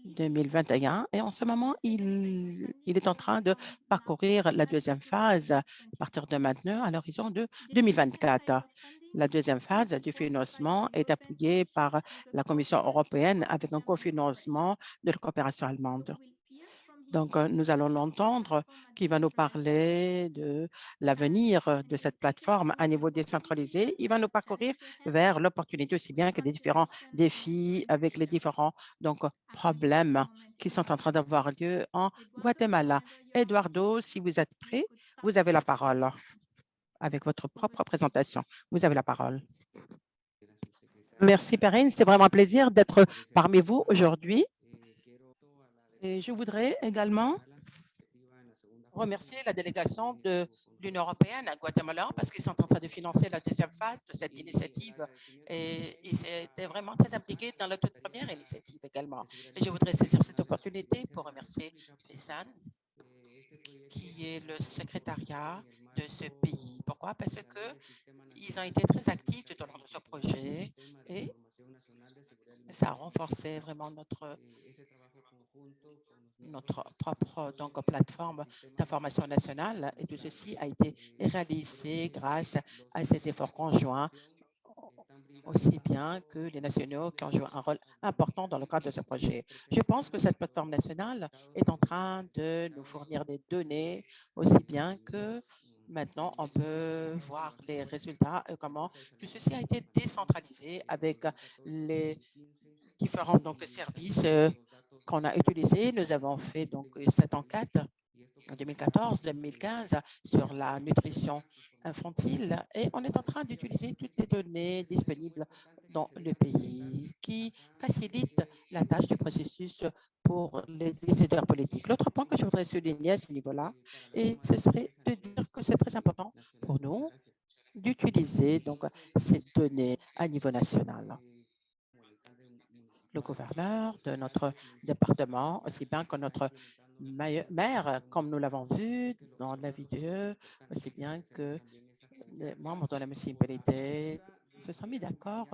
2021. Et en ce moment, il est en train de parcourir la deuxième phase à partir de maintenant à l'horizon de 2024. La deuxième phase du financement est appuyée par la Commission européenne avec un cofinancement de la coopération allemande. Donc, nous allons l'entendre qui va nous parler de l'avenir de cette plateforme à niveau décentralisé. Il va nous parcourir vers l'opportunité aussi bien que des différents défis avec les différents problèmes qui sont en train d'avoir lieu en Guatemala. Eduardo, si vous êtes prêt, vous avez la parole avec votre propre présentation. Vous avez la parole. Merci, Perrine. C'est vraiment un plaisir d'être parmi vous aujourd'hui. Et je voudrais également remercier la délégation de l'Union européenne à Guatemala parce qu'ils sont en train de financer la deuxième phase de cette initiative et ils étaient vraiment très impliqués dans la toute première initiative également. Et je voudrais saisir cette opportunité pour remercier Faisal, qui est le secrétariat de ce pays. Pourquoi? Parce qu'ils ont été très actifs tout au long de ce projet et ça a renforcé vraiment notre propre plateforme d'information nationale et tout ceci a été réalisé grâce à ces efforts conjoints aussi bien que les nationaux qui ont joué un rôle important dans le cadre de ce projet. Je pense que cette plateforme nationale est en train de nous fournir des données aussi bien que maintenant on peut voir les résultats et comment tout ceci a été décentralisé avec les différents services qu'on a utilisés. Nous avons fait cette enquête en 2014-2015 sur la nutrition infantile et on est en train d'utiliser toutes les données disponibles dans le pays qui facilitent la tâche du processus pour les décideurs politiques. L'autre point que je voudrais souligner à ce niveau-là, et ce serait de dire que c'est très important pour nous d'utiliser ces données à niveau national. Le gouverneur de notre département, aussi bien que notre maire, comme nous l'avons vu dans la vidéo, aussi bien que les membres de la municipalité se sont mis d'accord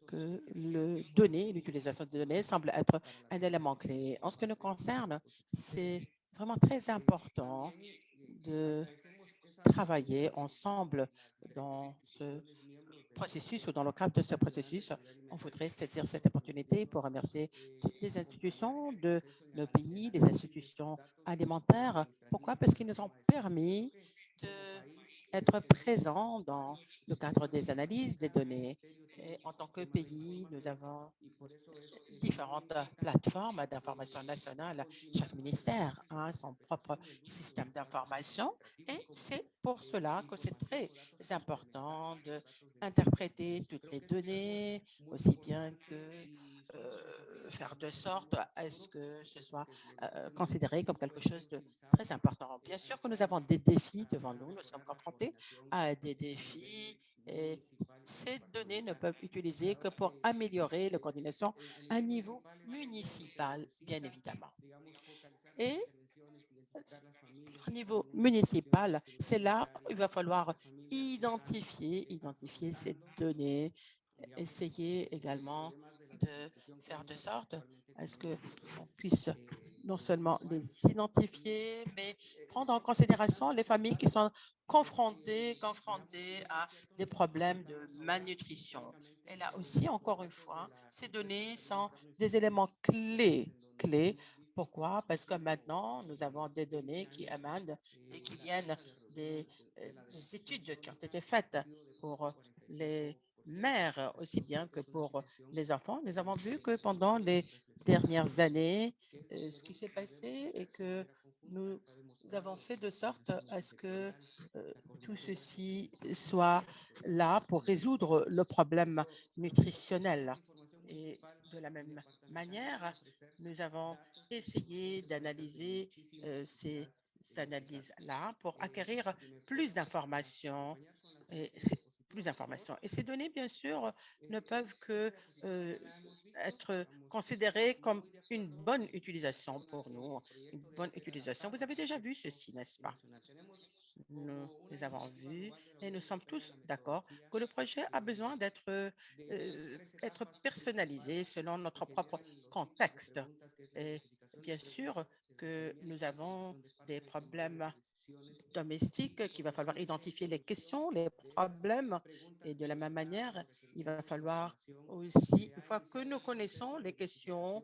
que l'utilisation de données semble être un élément clé. En ce qui nous concerne, c'est vraiment très important de travailler ensemble dans ce processus ou dans le cadre de ce processus. On voudrait saisir cette opportunité pour remercier toutes les institutions de nos pays, les institutions alimentaires. Pourquoi? Parce qu'ils nous ont permis d'être présents dans le cadre des analyses des données. Et en tant que pays, nous avons différentes plateformes d'information nationale. Chaque ministère a son propre système d'information et c'est pour cela que c'est très important d'interpréter toutes les données, aussi bien que faire de sorte à ce que ce soit considéré comme quelque chose de très important. Bien sûr que nous avons des défis devant nous, nous sommes confrontés à des défis et ces données ne peuvent être utilisées que pour améliorer la coordination à niveau municipal, bien évidemment. Et au niveau municipal, c'est là où il va falloir identifier ces données, essayer également de faire de sorte à ce qu'on puisse non seulement les identifier, mais prendre en considération les familles qui sont confrontées à des problèmes de malnutrition. Et là aussi, encore une fois, ces données sont des éléments clés. Pourquoi? Parce que maintenant, nous avons des données qui émanent et qui viennent des études qui ont été faites pour les mères aussi bien que pour les enfants. Nous avons vu que pendant les dernières années, ce qui s'est passé est que nous avons fait de sorte à ce que tout ceci soit là pour résoudre le problème nutritionnel. Et de la même manière, nous avons essayé d'analyser ces analyses-là pour acquérir plus d'informations. Et Et ces données, bien sûr, ne peuvent que être considérées comme une bonne utilisation pour nous, une bonne utilisation. Vous avez déjà vu ceci, n'est-ce pas? Nous les avons vus et nous sommes tous d'accord que le projet a besoin être personnalisé selon notre propre contexte. Et bien sûr que nous avons des problèmes domestiques qu'il va falloir identifier les questions, les problèmes. Et de la même manière, il va falloir aussi, une fois que nous connaissons les questions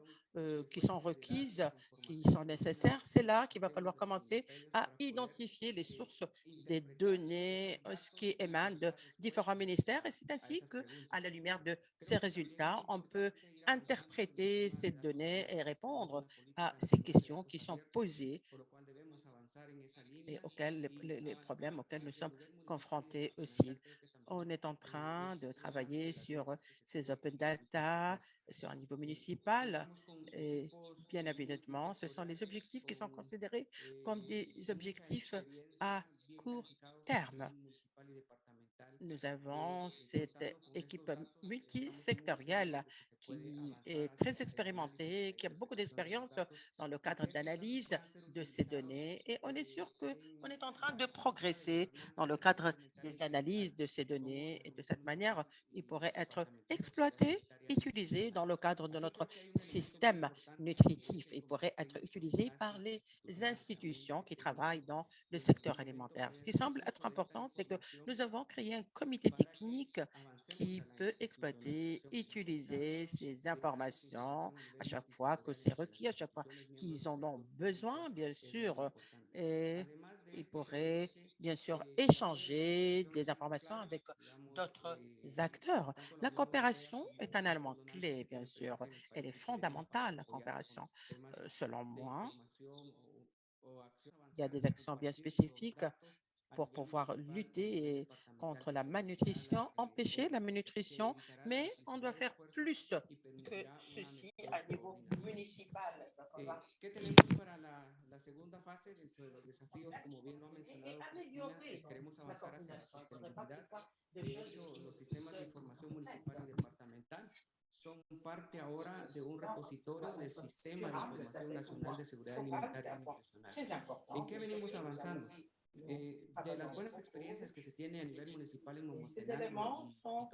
qui sont requises, qui sont nécessaires, c'est là qu'il va falloir commencer à identifier les sources des données ce qui émanent de différents ministères. Et c'est ainsi qu'à la lumière de ces résultats, on peut interpréter ces données et répondre à ces questions qui sont posées et les problèmes auxquels nous sommes confrontés aussi. On est en train de travailler sur ces open data sur un niveau municipal et bien évidemment, ce sont les objectifs qui sont considérés comme des objectifs à court terme. Nous avons cette équipe multisectorielle qui est très expérimentée, qui a beaucoup d'expérience dans le cadre d'analyse de ces données et on est sûr qu'on est en train de progresser dans le cadre des analyses de ces données et de cette manière, ils pourraient être exploités, utilisés dans le cadre de notre système nutritif et pourraient être utilisés par les institutions qui travaillent dans le secteur alimentaire. Ce qui semble être important, c'est que nous avons créé un comité technique qui peut exploiter, utiliser ces informations à chaque fois que c'est requis, à chaque fois qu'ils en ont besoin, bien sûr. Et ils pourraient, bien sûr, échanger des informations avec d'autres acteurs. La coopération est un élément clé, bien sûr. Elle est fondamentale, la coopération. Selon moi, il y a des actions bien spécifiques pour pouvoir lutter contre la malnutrition, empêcher la malnutrition, mais on doit faire plus que ceci à niveau municipal. Et améliorer la coordination. Il ne faudrait pas qu'il fasse des choses qui se ça, c'est important. Très important. Et ces éléments sont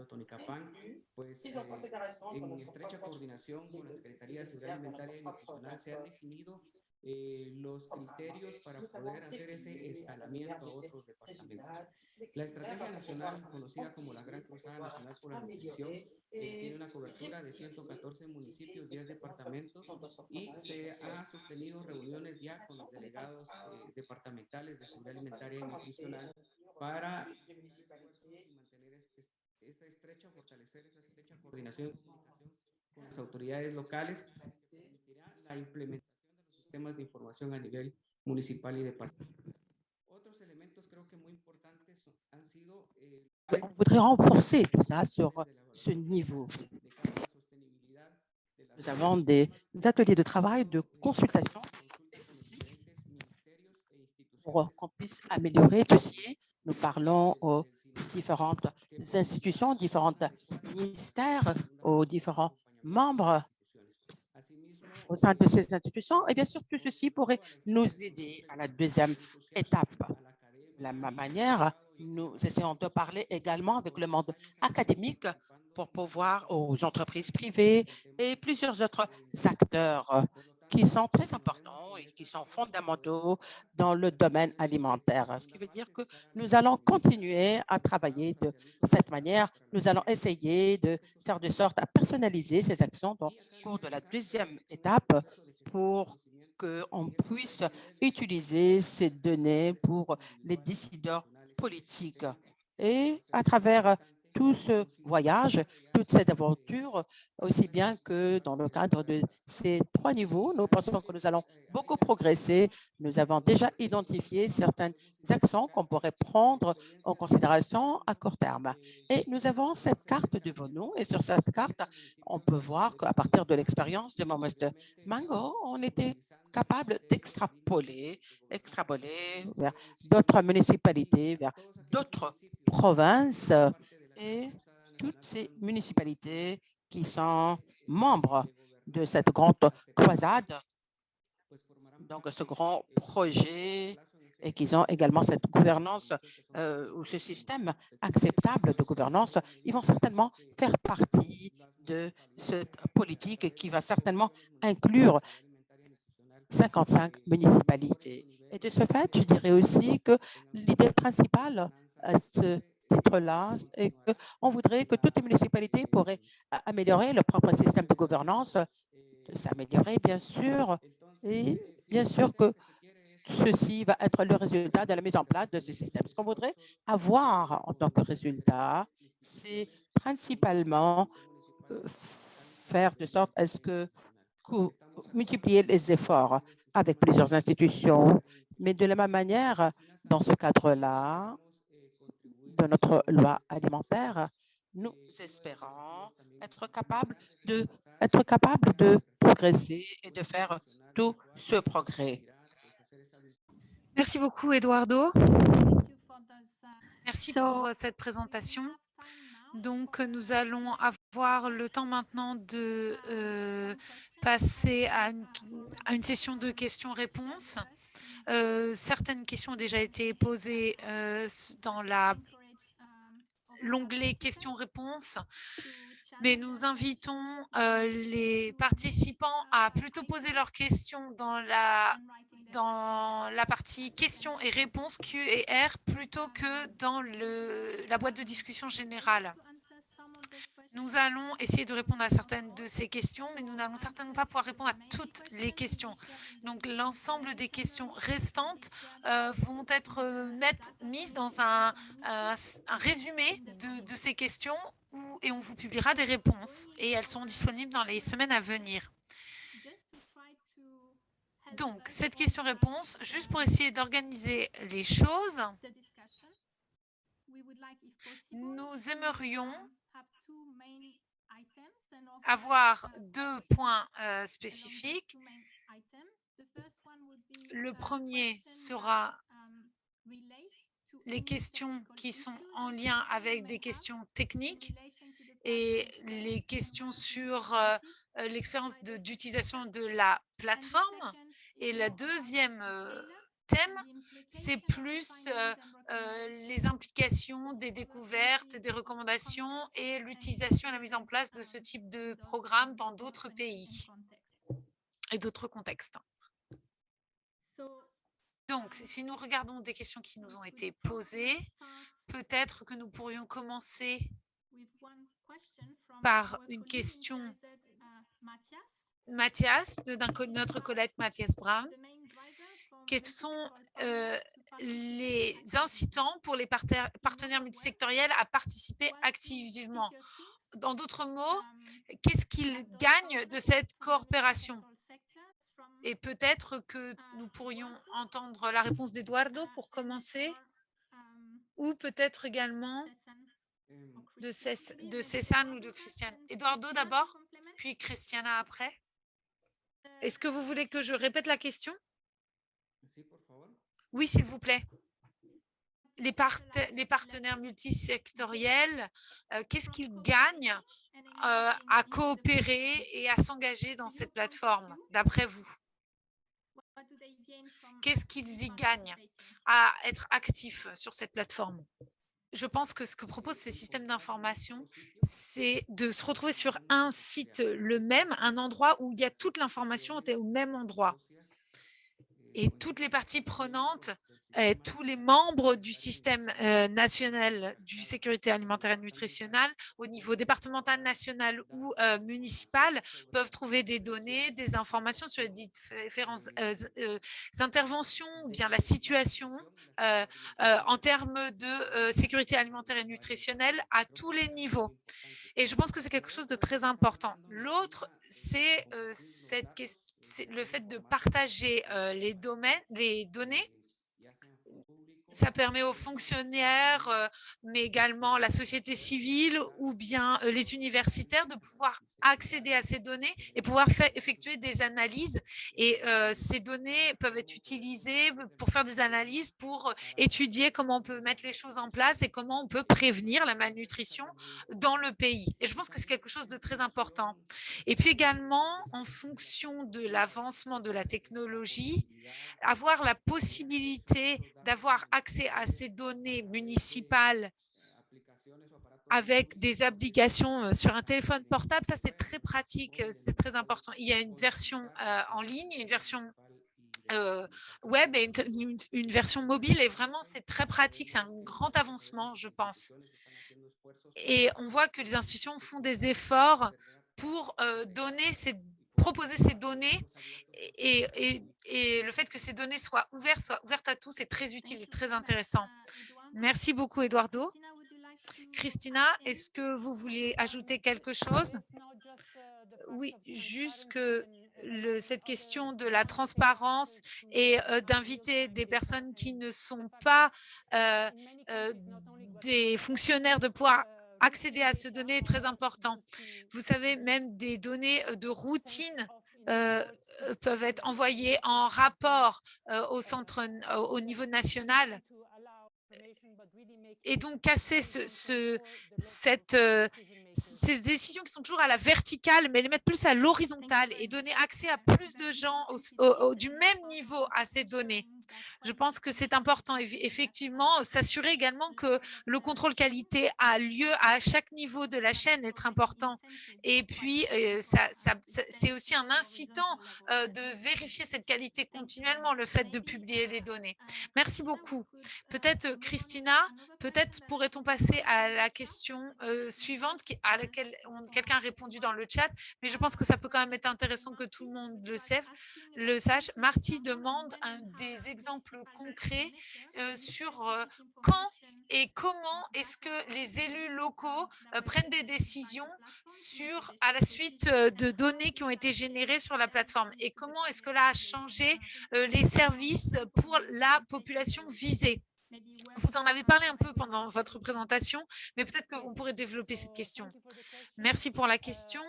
inclus, pris en considération dans notre propre décision, dans notre propre programme. Nous avons défini à la lumière de ces résultats les critères pour pouvoir continuer, pour pouvoir améliorer et utiliser ces expériences dans d'autres provinces. On est en train de commencer sur plus de municipalités. On voudrait renforcer tout ça sur ce niveau. Nous avons des ateliers de travail, de consultation pour qu'on puisse améliorer le dossier. Nous parlons aux différentes institutions, différents ministères, aux différents membres au sein de ces institutions. Et bien sûr, tout ceci pourrait nous aider à la deuxième étape. De la même manière, nous essayons de parler également avec le monde académique pour pouvoir aux entreprises privées et plusieurs autres acteurs qui sont très importants et qui sont fondamentaux dans le domaine alimentaire. Ce qui veut dire que nous allons continuer à travailler de cette manière. Nous allons essayer de faire de sorte à personnaliser ces actions au cours de la deuxième étape pour qu'on puisse utiliser ces données pour les décideurs politiques. Et à travers tout ce voyage, toute cette aventure, aussi bien que dans le cadre de ces 3 niveaux. Nous pensons que nous allons beaucoup progresser. Nous avons déjà identifié certains actions qu'on pourrait prendre en considération à court terme. Et nous avons cette carte devant nous. Et sur cette carte, on peut voir qu'à partir de l'expérience de Momost Mango, on était capable d'extrapoler vers d'autres municipalités, vers d'autres provinces et toutes ces municipalités qui sont membres de cette grande croisade, donc ce grand projet, et qui ont également cette gouvernance ou ce système acceptable de gouvernance, ils vont certainement faire partie de cette politique qui va certainement inclure 55 municipalités. Et de ce fait, je dirais aussi que l'idée principale à ce titre-là est qu'on voudrait que toutes les municipalités pourraient améliorer leur propre système de gouvernance, s'améliorer bien sûr, et bien sûr que ceci va être le résultat de la mise en place de ce système. Ce qu'on voudrait avoir en tant que résultat, c'est principalement faire de sorte à ce que multiplier les efforts avec plusieurs institutions, mais de la même manière, dans ce cadre-là, de notre loi alimentaire, nous espérons être capables de progresser et de faire tout ce progrès. Merci beaucoup, Eduardo. Merci pour cette présentation. Donc, nous allons avoir le temps maintenant de passer à une session de questions-réponses. Certaines questions ont déjà été posées dans l'onglet questions-réponses, mais nous invitons les participants à plutôt poser leurs questions dans la partie questions et réponses Q&R plutôt que dans la boîte de discussion générale. Nous allons essayer de répondre à certaines de ces questions, mais nous n'allons certainement pas pouvoir répondre à toutes les questions. Donc, l'ensemble des questions restantes vont être mises dans un résumé de ces questions et on vous publiera des réponses. Et elles seront disponibles dans les semaines à venir. Donc, cette question-réponse, juste pour essayer d'organiser les choses, nous aimerions avoir 2 points spécifiques. Le premier sera les questions qui sont en lien avec des questions techniques et les questions sur l'expérience d'utilisation de la plateforme. Et le deuxième thème, c'est plus les implications des découvertes, des recommandations et l'utilisation et la mise en place de ce type de programme dans d'autres pays et d'autres contextes. Donc, si nous regardons des questions qui nous ont été posées, peut-être que nous pourrions commencer par une question Mathias, de notre collègue Mathias Brown. Quels sont les incitants pour les partenaires multisectoriels à participer activement? En d'autres mots, qu'est-ce qu'ils gagnent de cette coopération? Et peut-être que nous pourrions entendre la réponse d'Eduardo pour commencer, ou peut-être également de Cézanne ou de Christiane. Eduardo d'abord, puis Christiana après. Est-ce que vous voulez que je répète la question? Oui, s'il vous plaît. Les partenaires multisectoriels, qu'est-ce qu'ils gagnent à coopérer et à s'engager dans cette plateforme, d'après vous? Qu'est-ce qu'ils y gagnent à être actifs sur cette plateforme? Je pense que ce que proposent ces systèmes d'information, c'est de se retrouver sur un site le même, un endroit où il y a toute l'information au même endroit. Et toutes les parties prenantes, tous les membres du système national du sécurité alimentaire et nutritionnelle, au niveau départemental, national ou municipal, peuvent trouver des données, des informations sur les différentes interventions ou bien la situation en termes de sécurité alimentaire et nutritionnelle à tous les niveaux. Et je pense que c'est quelque chose de très important. L'autre, c'est le fait de partager les données. Ça permet aux fonctionnaires, mais également la société civile ou bien les universitaires de pouvoir accéder à ces données et pouvoir effectuer des analyses. Et ces données peuvent être utilisées pour faire des analyses, pour étudier comment on peut mettre les choses en place et comment on peut prévenir la malnutrition dans le pays. Et je pense que c'est quelque chose de très important. Et puis également, en fonction de l'avancement de la technologie, avoir la possibilité d'avoir accès à ces données municipales avec des applications sur un téléphone portable, ça c'est très pratique, c'est très important. Il y a une version en ligne, une version web et une version mobile et vraiment c'est très pratique, c'est un grand avancement je pense. Et on voit que les institutions font des efforts pour proposer ces données et le fait que ces données soient ouvertes à tous, c'est très utile et très intéressant. Merci beaucoup, Eduardo. Christina, est-ce que vous voulez ajouter quelque chose? Oui, juste que cette question de la transparence et d'inviter des personnes qui ne sont pas des fonctionnaires de pouvoir accéder à ces données est très important. Vous savez, même des données de routine peuvent être envoyées en rapport au niveau national. Et donc, casser ces décisions qui sont toujours à la verticale, mais les mettre plus à l'horizontale et donner accès à plus de gens du même niveau à ces données. Je pense que c'est important, effectivement, s'assurer également que le contrôle qualité a lieu à chaque niveau de la chaîne, être important. Et puis, c'est aussi un incitant de vérifier cette qualité continuellement, le fait de publier les données. Merci beaucoup. Peut-être, Christina, peut-être pourrait-on passer à la question suivante à laquelle quelqu'un a répondu dans le chat, mais je pense que ça peut quand même être intéressant que tout le monde le sache. Marty demande des exemples concrets sur quand et comment est-ce que les élus locaux prennent des décisions à la suite de données qui ont été générées sur la plateforme et comment est-ce que là a changé les services pour la population visée. Vous en avez parlé un peu pendant votre présentation, mais peut-être qu'on pourrait développer cette question. Merci pour la question.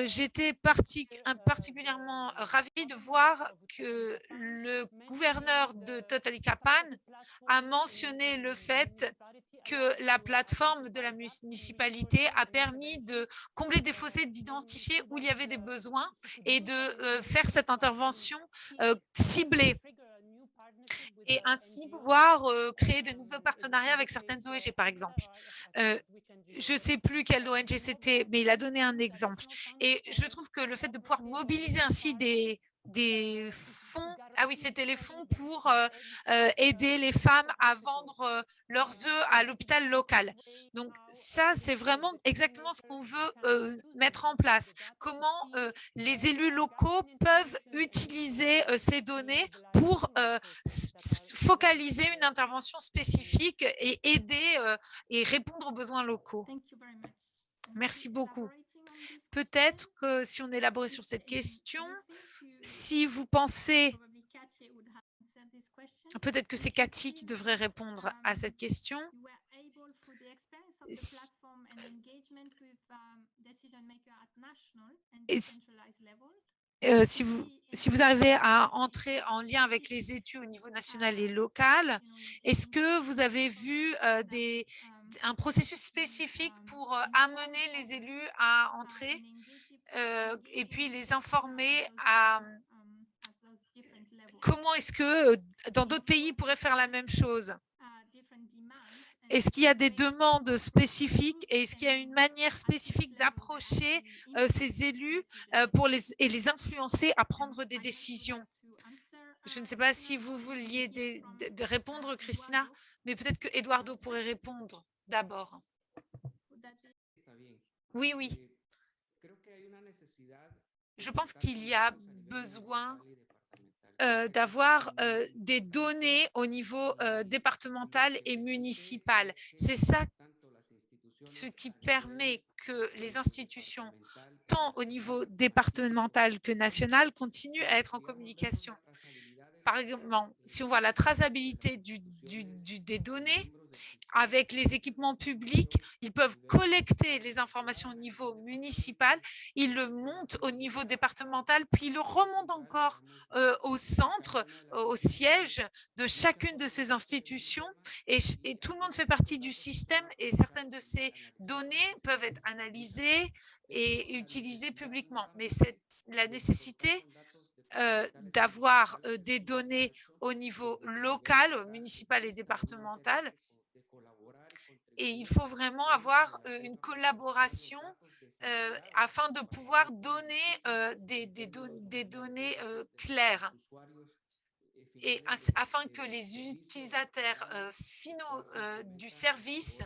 J'étais particulièrement ravie de voir que le gouverneur de Totonicapán a mentionné le fait que la plateforme de la municipalité a permis de combler des fossés, d'identifier où il y avait des besoins et de faire cette intervention ciblée et ainsi pouvoir créer de nouveaux partenariats avec certaines ONG, par exemple. Je ne sais plus quelle ONG c'était, mais il a donné un exemple. Et je trouve que le fait de pouvoir mobiliser ainsi des fonds, ah oui, c'était les fonds pour aider les femmes à vendre leurs œufs à l'hôpital local. Donc ça, c'est vraiment exactement ce qu'on veut mettre en place. Comment les élus locaux peuvent utiliser ces données pour focaliser une intervention spécifique et aider et répondre aux besoins locaux. Merci beaucoup. Peut-être que si on élaborait sur cette question, si vous pensez, peut-être que c'est Cathy qui devrait répondre à cette question. Si vous arrivez à entrer en lien avec les études au niveau national et local, est-ce que vous avez vu un processus spécifique pour amener les élus à entrer et puis les informer à comment est-ce que dans d'autres pays, ils pourraient faire la même chose? Est-ce qu'il y a des demandes spécifiques et est-ce qu'il y a une manière spécifique d'approcher ces élus et les influencer à prendre des décisions? Je ne sais pas si vous vouliez répondre, Christina, mais peut-être que Eduardo pourrait répondre d'abord. Oui, oui. Je pense qu'il y a besoin d'avoir des données au niveau départemental et municipal. C'est ça ce qui permet que les institutions, tant au niveau départemental que national, continuent à être en communication. Par exemple, si on voit la traçabilité des données, avec les équipements publics, ils peuvent collecter les informations au niveau municipal, ils le montent au niveau départemental, puis ils le remontent encore au centre, au siège de chacune de ces institutions. Et tout le monde fait partie du système et certaines de ces données peuvent être analysées et utilisées publiquement. Mais c'est la nécessité d'avoir des données au niveau local, municipal et départemental. Et il faut vraiment avoir une collaboration afin de pouvoir donner des données claires et afin que les utilisateurs finaux du service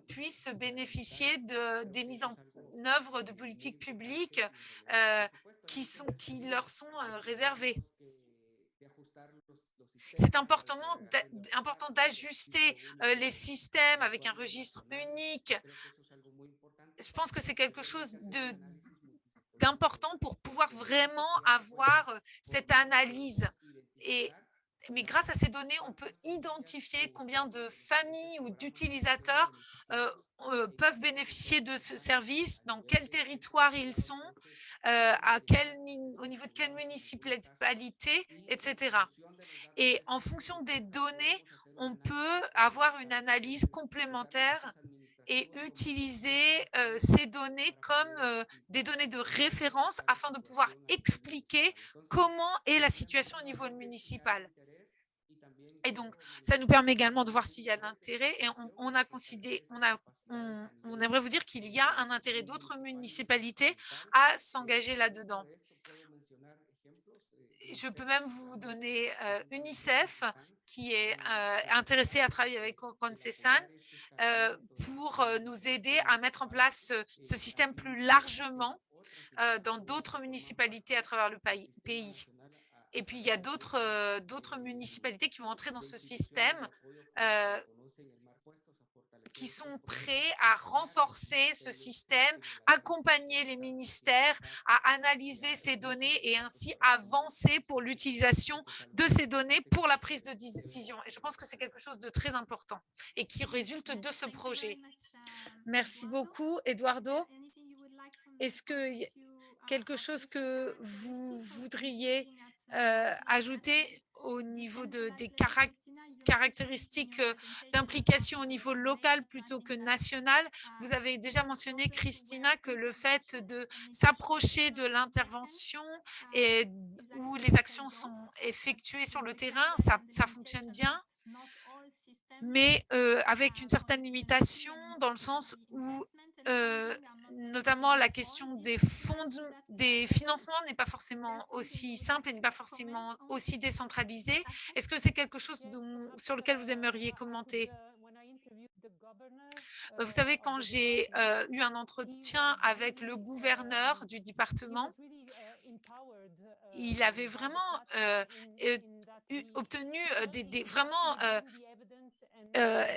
puissent bénéficier des mises en œuvre de politiques publiques qui leur sont réservées. C'est important d'ajuster les systèmes avec un registre unique. Je pense que c'est quelque chose d'important pour pouvoir vraiment avoir cette analyse. Mais grâce à ces données, on peut identifier combien de familles ou d'utilisateurs peuvent bénéficier de ce service, dans quel territoire ils sont, au niveau de quelle municipalité, etc. Et en fonction des données, on peut avoir une analyse complémentaire et utiliser ces données comme des données de référence afin de pouvoir expliquer comment est la situation au niveau municipal. Et donc, ça nous permet également de voir s'il y a de l'intérêt. Et on aimerait vous dire qu'il y a un intérêt d'autres municipalités à s'engager là-dedans. Je peux même vous donner UNICEF qui est intéressé à travailler avec Concesan pour nous aider à mettre en place ce système plus largement dans d'autres municipalités à travers le pays. Et puis, il y a d'autres municipalités qui vont entrer dans ce système qui sont prêts à renforcer ce système, accompagner les ministères à analyser ces données et ainsi avancer pour l'utilisation de ces données pour la prise de décision. Et je pense que c'est quelque chose de très important et qui résulte de ce projet. Merci beaucoup, Eduardo. Est-ce que quelque chose que vous voudriez ajouter au niveau des caractéristiques d'implication au niveau local plutôt que national? Vous avez déjà mentionné, Christina, que le fait de s'approcher de l'intervention et où les actions sont effectuées sur le terrain, ça fonctionne bien, mais avec une certaine limitation dans le sens où notamment la question des financements n'est pas forcément aussi simple et n'est pas forcément aussi décentralisée. Est-ce que c'est quelque chose sur lequel vous aimeriez commenter? Vous savez, quand j'ai eu un entretien avec le gouverneur du département, il avait vraiment obtenu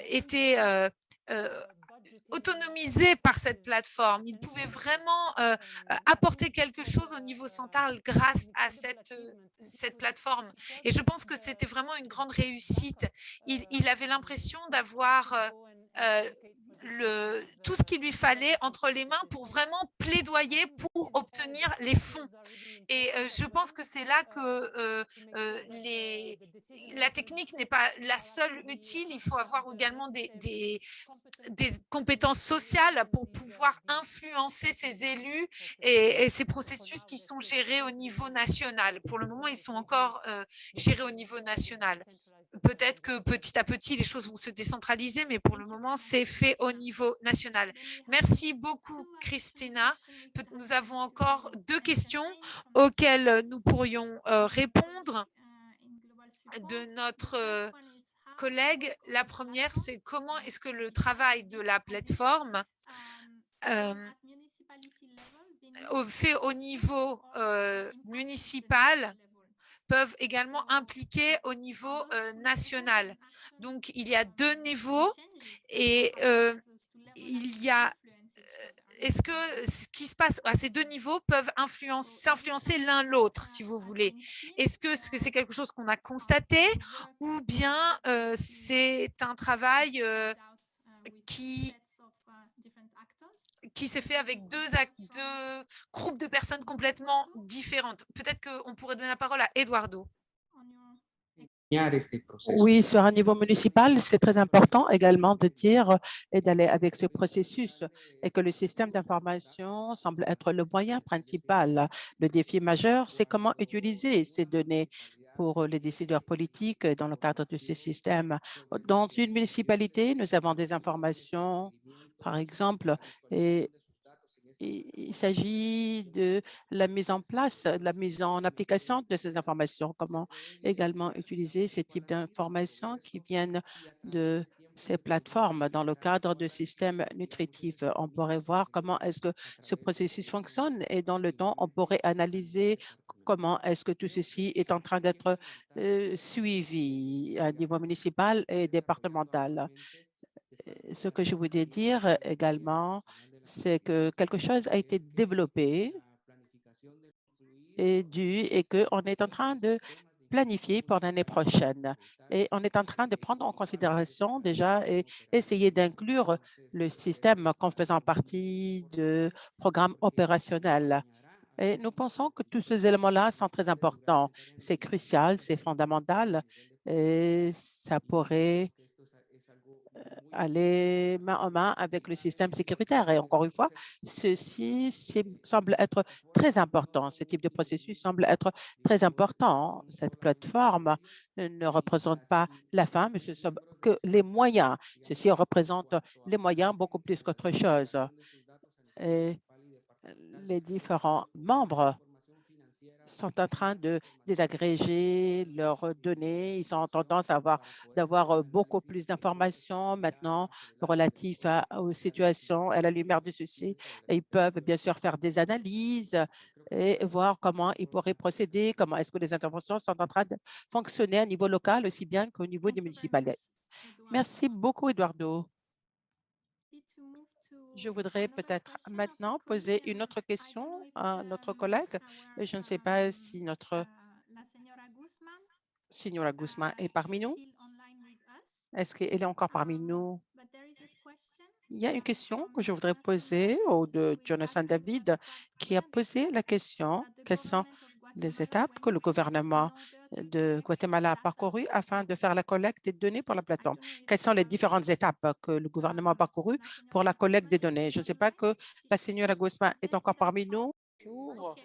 été autonomisé par cette plateforme. Il pouvait vraiment apporter quelque chose au niveau central grâce à cette plateforme. Et je pense que c'était vraiment une grande réussite. Il avait l'impression d'avoir tout ce qu'il lui fallait entre les mains pour vraiment plaidoyer pour obtenir les fonds. Et je pense que c'est là que la technique n'est pas la seule utile. Il faut avoir également des compétences sociales pour pouvoir influencer ces élus et ces processus qui sont gérés au niveau national. Pour le moment, ils sont encore gérés au niveau national. Peut-être que petit à petit, les choses vont se décentraliser, mais pour le moment, c'est fait au niveau national. Merci beaucoup, Christina. Nous avons encore 2 questions auxquelles nous pourrions répondre de notre collègue. La première, c'est comment est-ce que le travail de la plateforme fait au niveau municipal peuvent également impliquer au niveau national. Donc, il y a 2 niveaux et il y a est-ce que ce qui se passe à ces deux niveaux peuvent s'influencer l'un l'autre, si vous voulez? Est-ce que c'est quelque chose qu'on a constaté ou bien c'est un travail qui s'est fait avec deux groupes de personnes complètement différentes? Peut-être qu'on pourrait donner la parole à Eduardo. Oui, sur un niveau municipal, c'est très important également de dire et d'aller avec ce processus et que le système d'information semble être le moyen principal. Le défi majeur, c'est comment utiliser ces données pour les décideurs politiques dans le cadre de ce système. Dans une municipalité, nous avons des informations, par exemple, et il s'agit de la mise en place, de la mise en application de ces informations, comment également utiliser ces types d'informations qui viennent de ces plateformes dans le cadre de systèmes nutritifs. On pourrait voir comment est-ce que ce processus fonctionne et dans le temps, on pourrait analyser comment est-ce que tout ceci est en train d'être suivi à niveau municipal et départemental. Ce que je voulais dire également, c'est que quelque chose a été développé et qu'on est en train de planifier pour l'année prochaine. Et on est en train de prendre en considération déjà et essayer d'inclure le système comme faisant partie de programmes opérationnels. Et nous pensons que tous ces éléments-là sont très importants. C'est crucial, c'est fondamental et ça pourrait aller main en main avec le système sécuritaire. Et encore une fois, ceci semble être très important. Ce type de processus semble être très important. Cette plateforme ne représente pas la fin, mais ce ne sont que les moyens. Ceci représente les moyens beaucoup plus qu'autre chose. Et les différents membres sont en train de désagréger leurs données. Ils sont en tendance d'avoir beaucoup plus d'informations maintenant relatives aux situations à la lumière de ceci. Et ils peuvent bien sûr faire des analyses et voir comment ils pourraient procéder, comment est-ce que les interventions sont en train de fonctionner à niveau local aussi bien qu'au niveau des municipalités. Merci beaucoup, Eduardo. Je voudrais peut-être maintenant poser une autre question à notre collègue. Je ne sais pas si notre Signora Guzman est parmi nous. Est-ce qu'elle est encore parmi nous? Il y a une question que je voudrais poser au de Jonathan David qui a posé la question, quelles sont les étapes que le gouvernement de Guatemala a parcourues afin de faire la collecte des données pour la plateforme? Quelles sont les différentes étapes que le gouvernement a parcourues pour la collecte des données? Je ne sais pas que la Signora Guzman est encore parmi nous. Bonjour.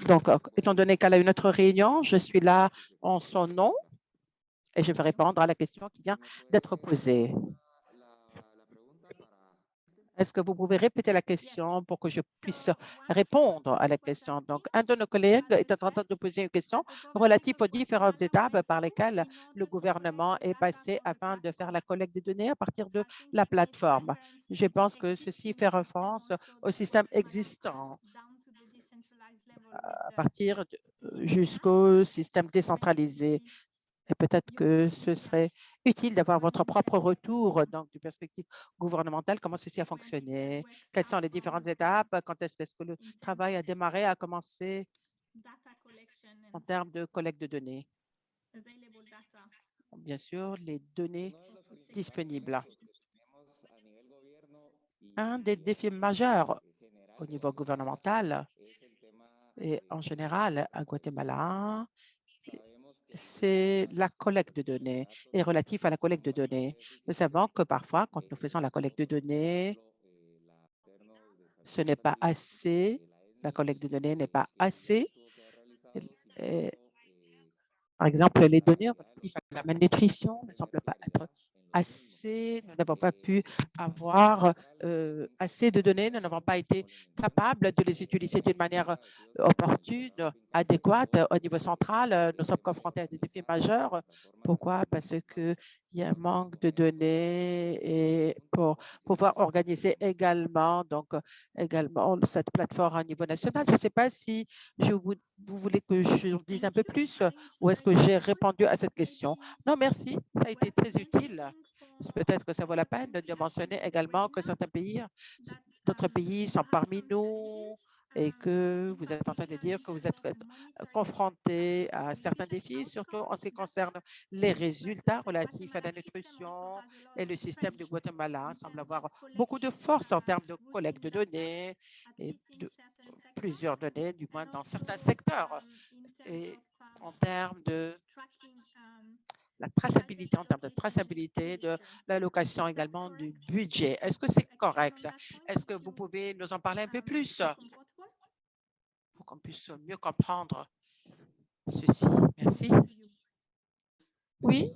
Donc, étant donné qu'elle a une autre réunion, je suis là en son nom et je vais répondre à la question qui vient d'être posée. Est-ce que vous pouvez répéter la question pour que je puisse répondre à la question? Donc, un de nos collègues est en train de poser une question relative aux différentes étapes par lesquelles le gouvernement est passé afin de faire la collecte des données à partir de la plateforme. Je pense que ceci fait référence au système existant à partir jusqu'au système décentralisé. Et peut-être que ce serait utile d'avoir votre propre retour donc, du perspective gouvernementale, comment ceci a fonctionné, quelles sont les différentes étapes, quand est-ce que le travail a démarré, a commencé en termes de collecte de données. Bien sûr, les données disponibles. Un des défis majeurs au niveau gouvernemental et en général à Guatemala, c'est la collecte de données et relatif à la collecte de données. Nous savons que parfois, quand nous faisons la collecte de données, ce n'est pas assez. La collecte de données n'est pas assez. Par exemple, les données relatives à la malnutrition ne semblent pas être assez. Nous n'avons pas pu avoir assez de données. Nous n'avons pas été capables de les utiliser d'une manière opportune, adéquate au niveau central. Nous sommes confrontés à des défis majeurs. Pourquoi? Parce qu'il y a un manque de données et pour pouvoir organiser également, cette plateforme à niveau national. Je ne sais pas si vous voulez que je vous dise un peu plus ou est-ce que j'ai répondu à cette question? Non, merci. Ça a été très utile. Peut-être que ça vaut la peine de mentionner également que d'autres pays sont parmi nous et que vous êtes en train de dire que vous êtes confrontés à certains défis, surtout en ce qui concerne les résultats relatifs à la nutrition. Et le système du Guatemala semble avoir beaucoup de force en termes de collecte de données et de plusieurs données, du moins dans certains secteurs. Et en termes de la traçabilité, en termes de traçabilité, de l'allocation également du budget. Est-ce que c'est correct? Est-ce que vous pouvez nous en parler un peu plus pour qu'on puisse mieux comprendre ceci? Merci. Oui,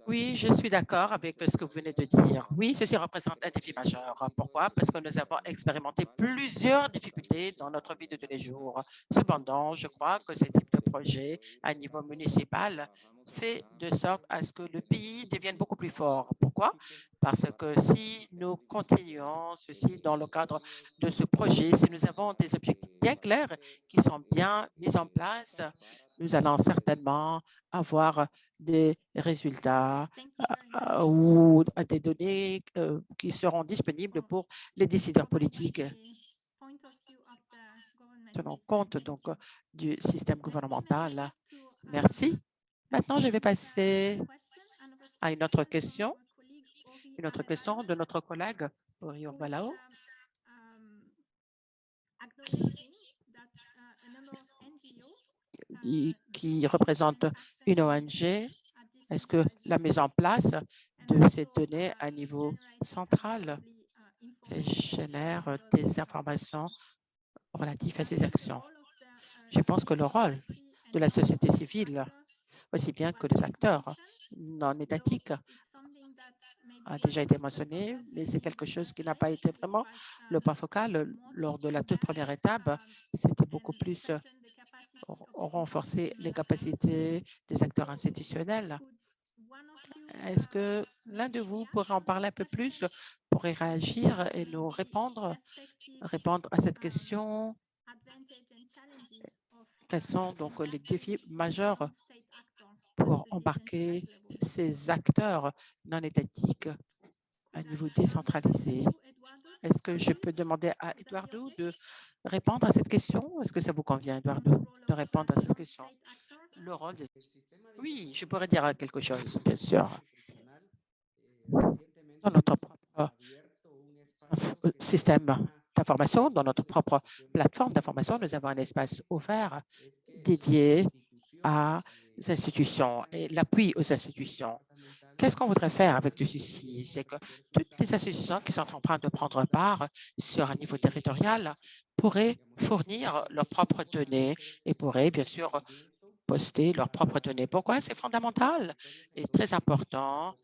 oui, je suis d'accord avec ce que vous venez de dire. Oui, ceci représente un défi majeur. Pourquoi? Parce que nous avons expérimenté plusieurs difficultés dans notre vie de tous les jours. Cependant, je crois que ce type de projet à niveau municipal fait de sorte à ce que le pays devienne beaucoup plus fort. Pourquoi? Parce que si nous continuons ceci dans le cadre de ce projet, si nous avons des objectifs bien clairs qui sont bien mis en place, nous allons certainement avoir des résultats ou des données qui seront disponibles pour les décideurs politiques tenant compte donc du système gouvernemental. Merci. Maintenant, je vais passer à une autre question de notre collègue Orio Balao, qui représente une ONG. Est-ce que la mise en place de ces données à niveau central génère des informations relatives à ces actions? Je pense que le rôle de la société civile, aussi bien que les acteurs non étatiques, a déjà été mentionné, mais c'est quelque chose qui n'a pas été vraiment le point focal. Lors de la toute première étape, c'était beaucoup plus renforcer les capacités des acteurs institutionnels. Est-ce que l'un de vous pourrait en parler un peu plus, pourrait réagir et nous répondre à cette question? Quels sont donc les défis majeurs pour embarquer ces acteurs non étatiques à niveau décentralisé? Est-ce que je peux demander à Eduardo de répondre à cette question? Est-ce que ça vous convient, Eduardo, de répondre à cette question? Le rôle des... Oui, je pourrais dire quelque chose, bien sûr. Dans notre propre système d'information, dans notre propre plateforme d'information, nous avons un espace ouvert dédié aux institutions et l'appui aux institutions. Qu'est-ce qu'on voudrait faire avec tout ceci? C'est que toutes les institutions qui sont en train de prendre part sur un niveau territorial pourraient fournir leurs propres données et pourraient bien sûr poster leurs propres données. Pourquoi? C'est fondamental et très important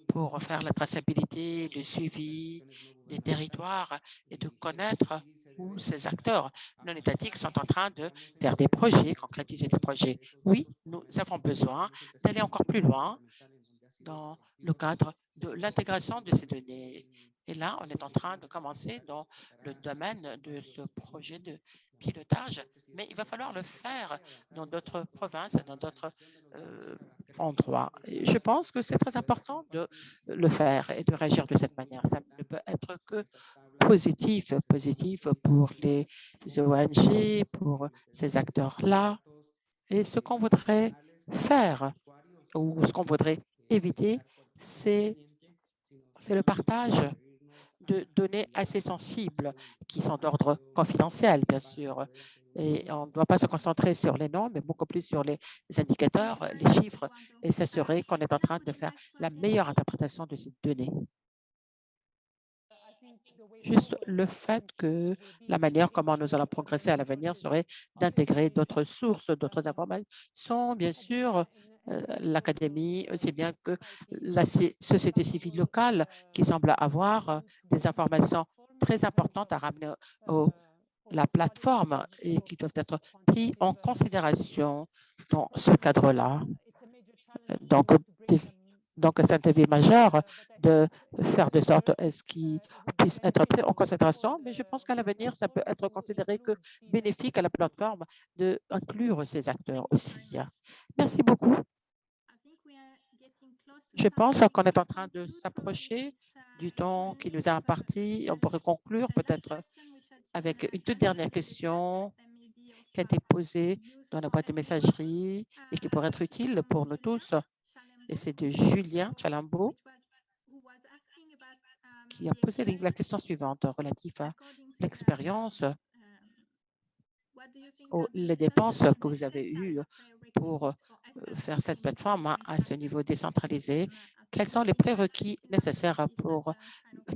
pour faire la traçabilité, le suivi des territoires et de connaître où ces acteurs non étatiques sont en train de faire des projets, concrétiser des projets. Oui, nous avons besoin d'aller encore plus loin dans le cadre de l'intégration de ces données. Et là, on est en train de commencer dans le domaine de ce projet de pilotage, mais il va falloir le faire dans d'autres provinces, dans d'autres endroits. Et je pense que c'est très important de le faire et de réagir de cette manière. Ça ne peut être que positif pour les ONG, pour ces acteurs-là. Et ce qu'on voudrait faire ou ce qu'on voudrait éviter, c'est le partage de données assez sensibles qui sont d'ordre confidentiel, bien sûr. Et on ne doit pas se concentrer sur les noms, mais beaucoup plus sur les indicateurs, les chiffres, et s'assurer qu'on est en train de faire la meilleure interprétation de ces données. Juste le fait que la manière comment nous allons progresser à l'avenir serait d'intégrer d'autres sources, d'autres informations, bien sûr, l'académie, aussi bien que la société civile locale qui semble avoir des informations très importantes à ramener à la plateforme et qui doivent être prises en considération dans ce cadre-là. Donc, c'est un défi majeur de faire de sorte à ce qu'ils puissent être pris en considération, mais je pense qu'à l'avenir, ça peut être considéré que bénéfique à la plateforme d'inclure ces acteurs aussi. Merci beaucoup. Je pense qu'on est en train de s'approcher du temps qui nous est imparti. On pourrait conclure peut-être avec une toute dernière question qui a été posée dans la boîte de messagerie et qui pourrait être utile pour nous tous. Et c'est de Julien Chalambo qui a posé la question suivante relative à l'expérience ou les dépenses que vous avez eues pour faire cette plateforme à ce niveau décentralisé. Quels sont les prérequis nécessaires pour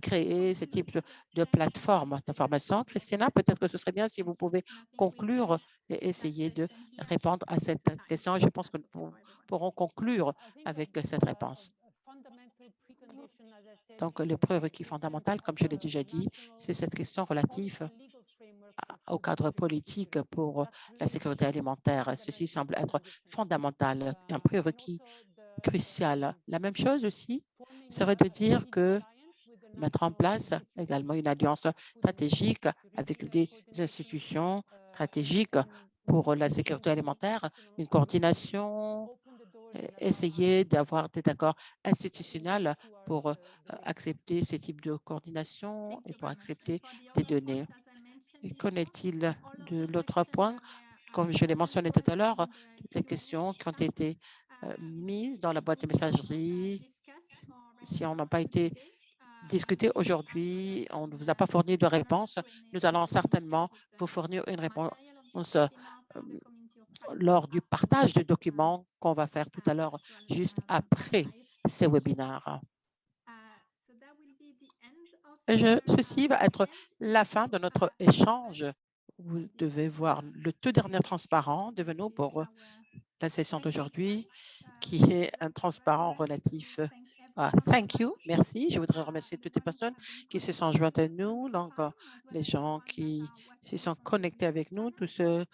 créer ce type de plateforme d'information? Christina, peut-être que ce serait bien si vous pouvez conclure et essayer de répondre à cette question. Je pense que nous pourrons conclure avec cette réponse. Donc, le prérequis fondamental, comme je l'ai déjà dit, c'est cette question relative au cadre politique pour la sécurité alimentaire. Ceci semble être fondamental, un prérequis crucial. La même chose aussi serait de dire que mettre en place également une alliance stratégique avec des institutions stratégiques pour la sécurité alimentaire, une coordination, essayer d'avoir des accords institutionnels pour accepter ces types de coordination et pour accepter des données. Et qu'en est-il de l'autre point? Comme je l'ai mentionné tout à l'heure, toutes les questions qui ont été mises dans la boîte de messagerie, si on n'a pas été discutées aujourd'hui, on ne vous a pas fourni de réponse, nous allons certainement vous fournir une réponse lors du partage de documents qu'on va faire tout à l'heure, juste après ces webinaires. Ceci va être la fin de notre échange. Vous devez voir le tout dernier transparent devant nous pour la session d'aujourd'hui, qui est un transparent relatif à thank you, merci. Je voudrais remercier toutes les personnes qui se sont jointes à nous, donc les gens qui se sont connectés avec nous, tous ceux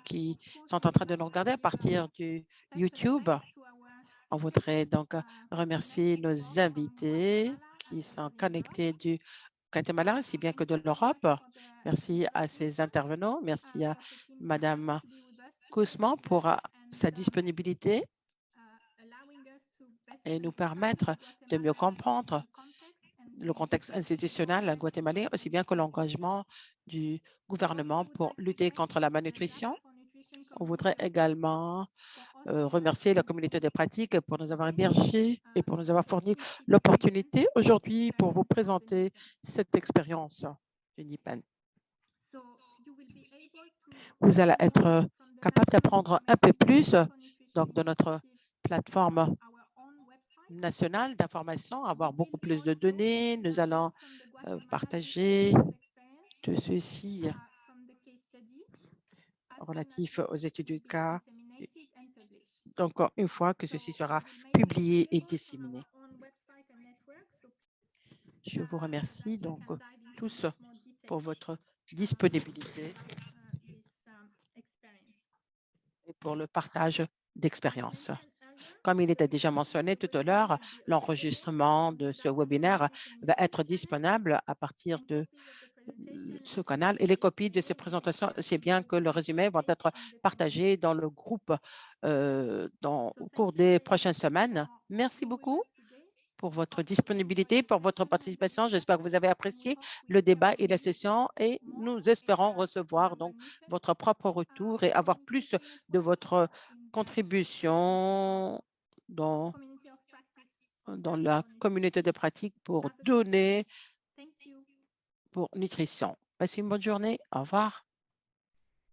qui sont en train de nous regarder à partir du YouTube. On voudrait donc remercier nos invités qui sont connectés du Guatemala, aussi bien que de l'Europe. Merci à ces intervenants. Merci à Madame Guzman pour sa disponibilité et nous permettre de mieux comprendre le contexte institutionnel guatémalais, aussi bien que l'engagement du gouvernement pour lutter contre la malnutrition. On voudrait également remercier la communauté des pratiques pour nous avoir hébergés et pour nous avoir fourni l'opportunité aujourd'hui pour vous présenter cette expérience UNIPEN. Vous allez être capable d'apprendre un peu plus donc, de notre plateforme nationale d'information, avoir beaucoup plus de données. Nous allons partager tout ceci relatif aux études du cas. Donc, une fois que ceci sera publié et disséminé. Je vous remercie donc tous pour votre disponibilité et pour le partage d'expériences. Comme il était déjà mentionné tout à l'heure, l'enregistrement de ce webinaire va être disponible à partir de ce canal et les copies de ces présentations, c'est bien que le résumé vont être partagés dans le groupe au cours des prochaines semaines. Merci beaucoup pour votre disponibilité, pour votre participation. J'espère que vous avez apprécié le débat et la session et nous espérons recevoir donc votre propre retour et avoir plus de votre contribution dans la communauté de pratique pour donner pour nutrition. Passez une bonne journée. Au revoir.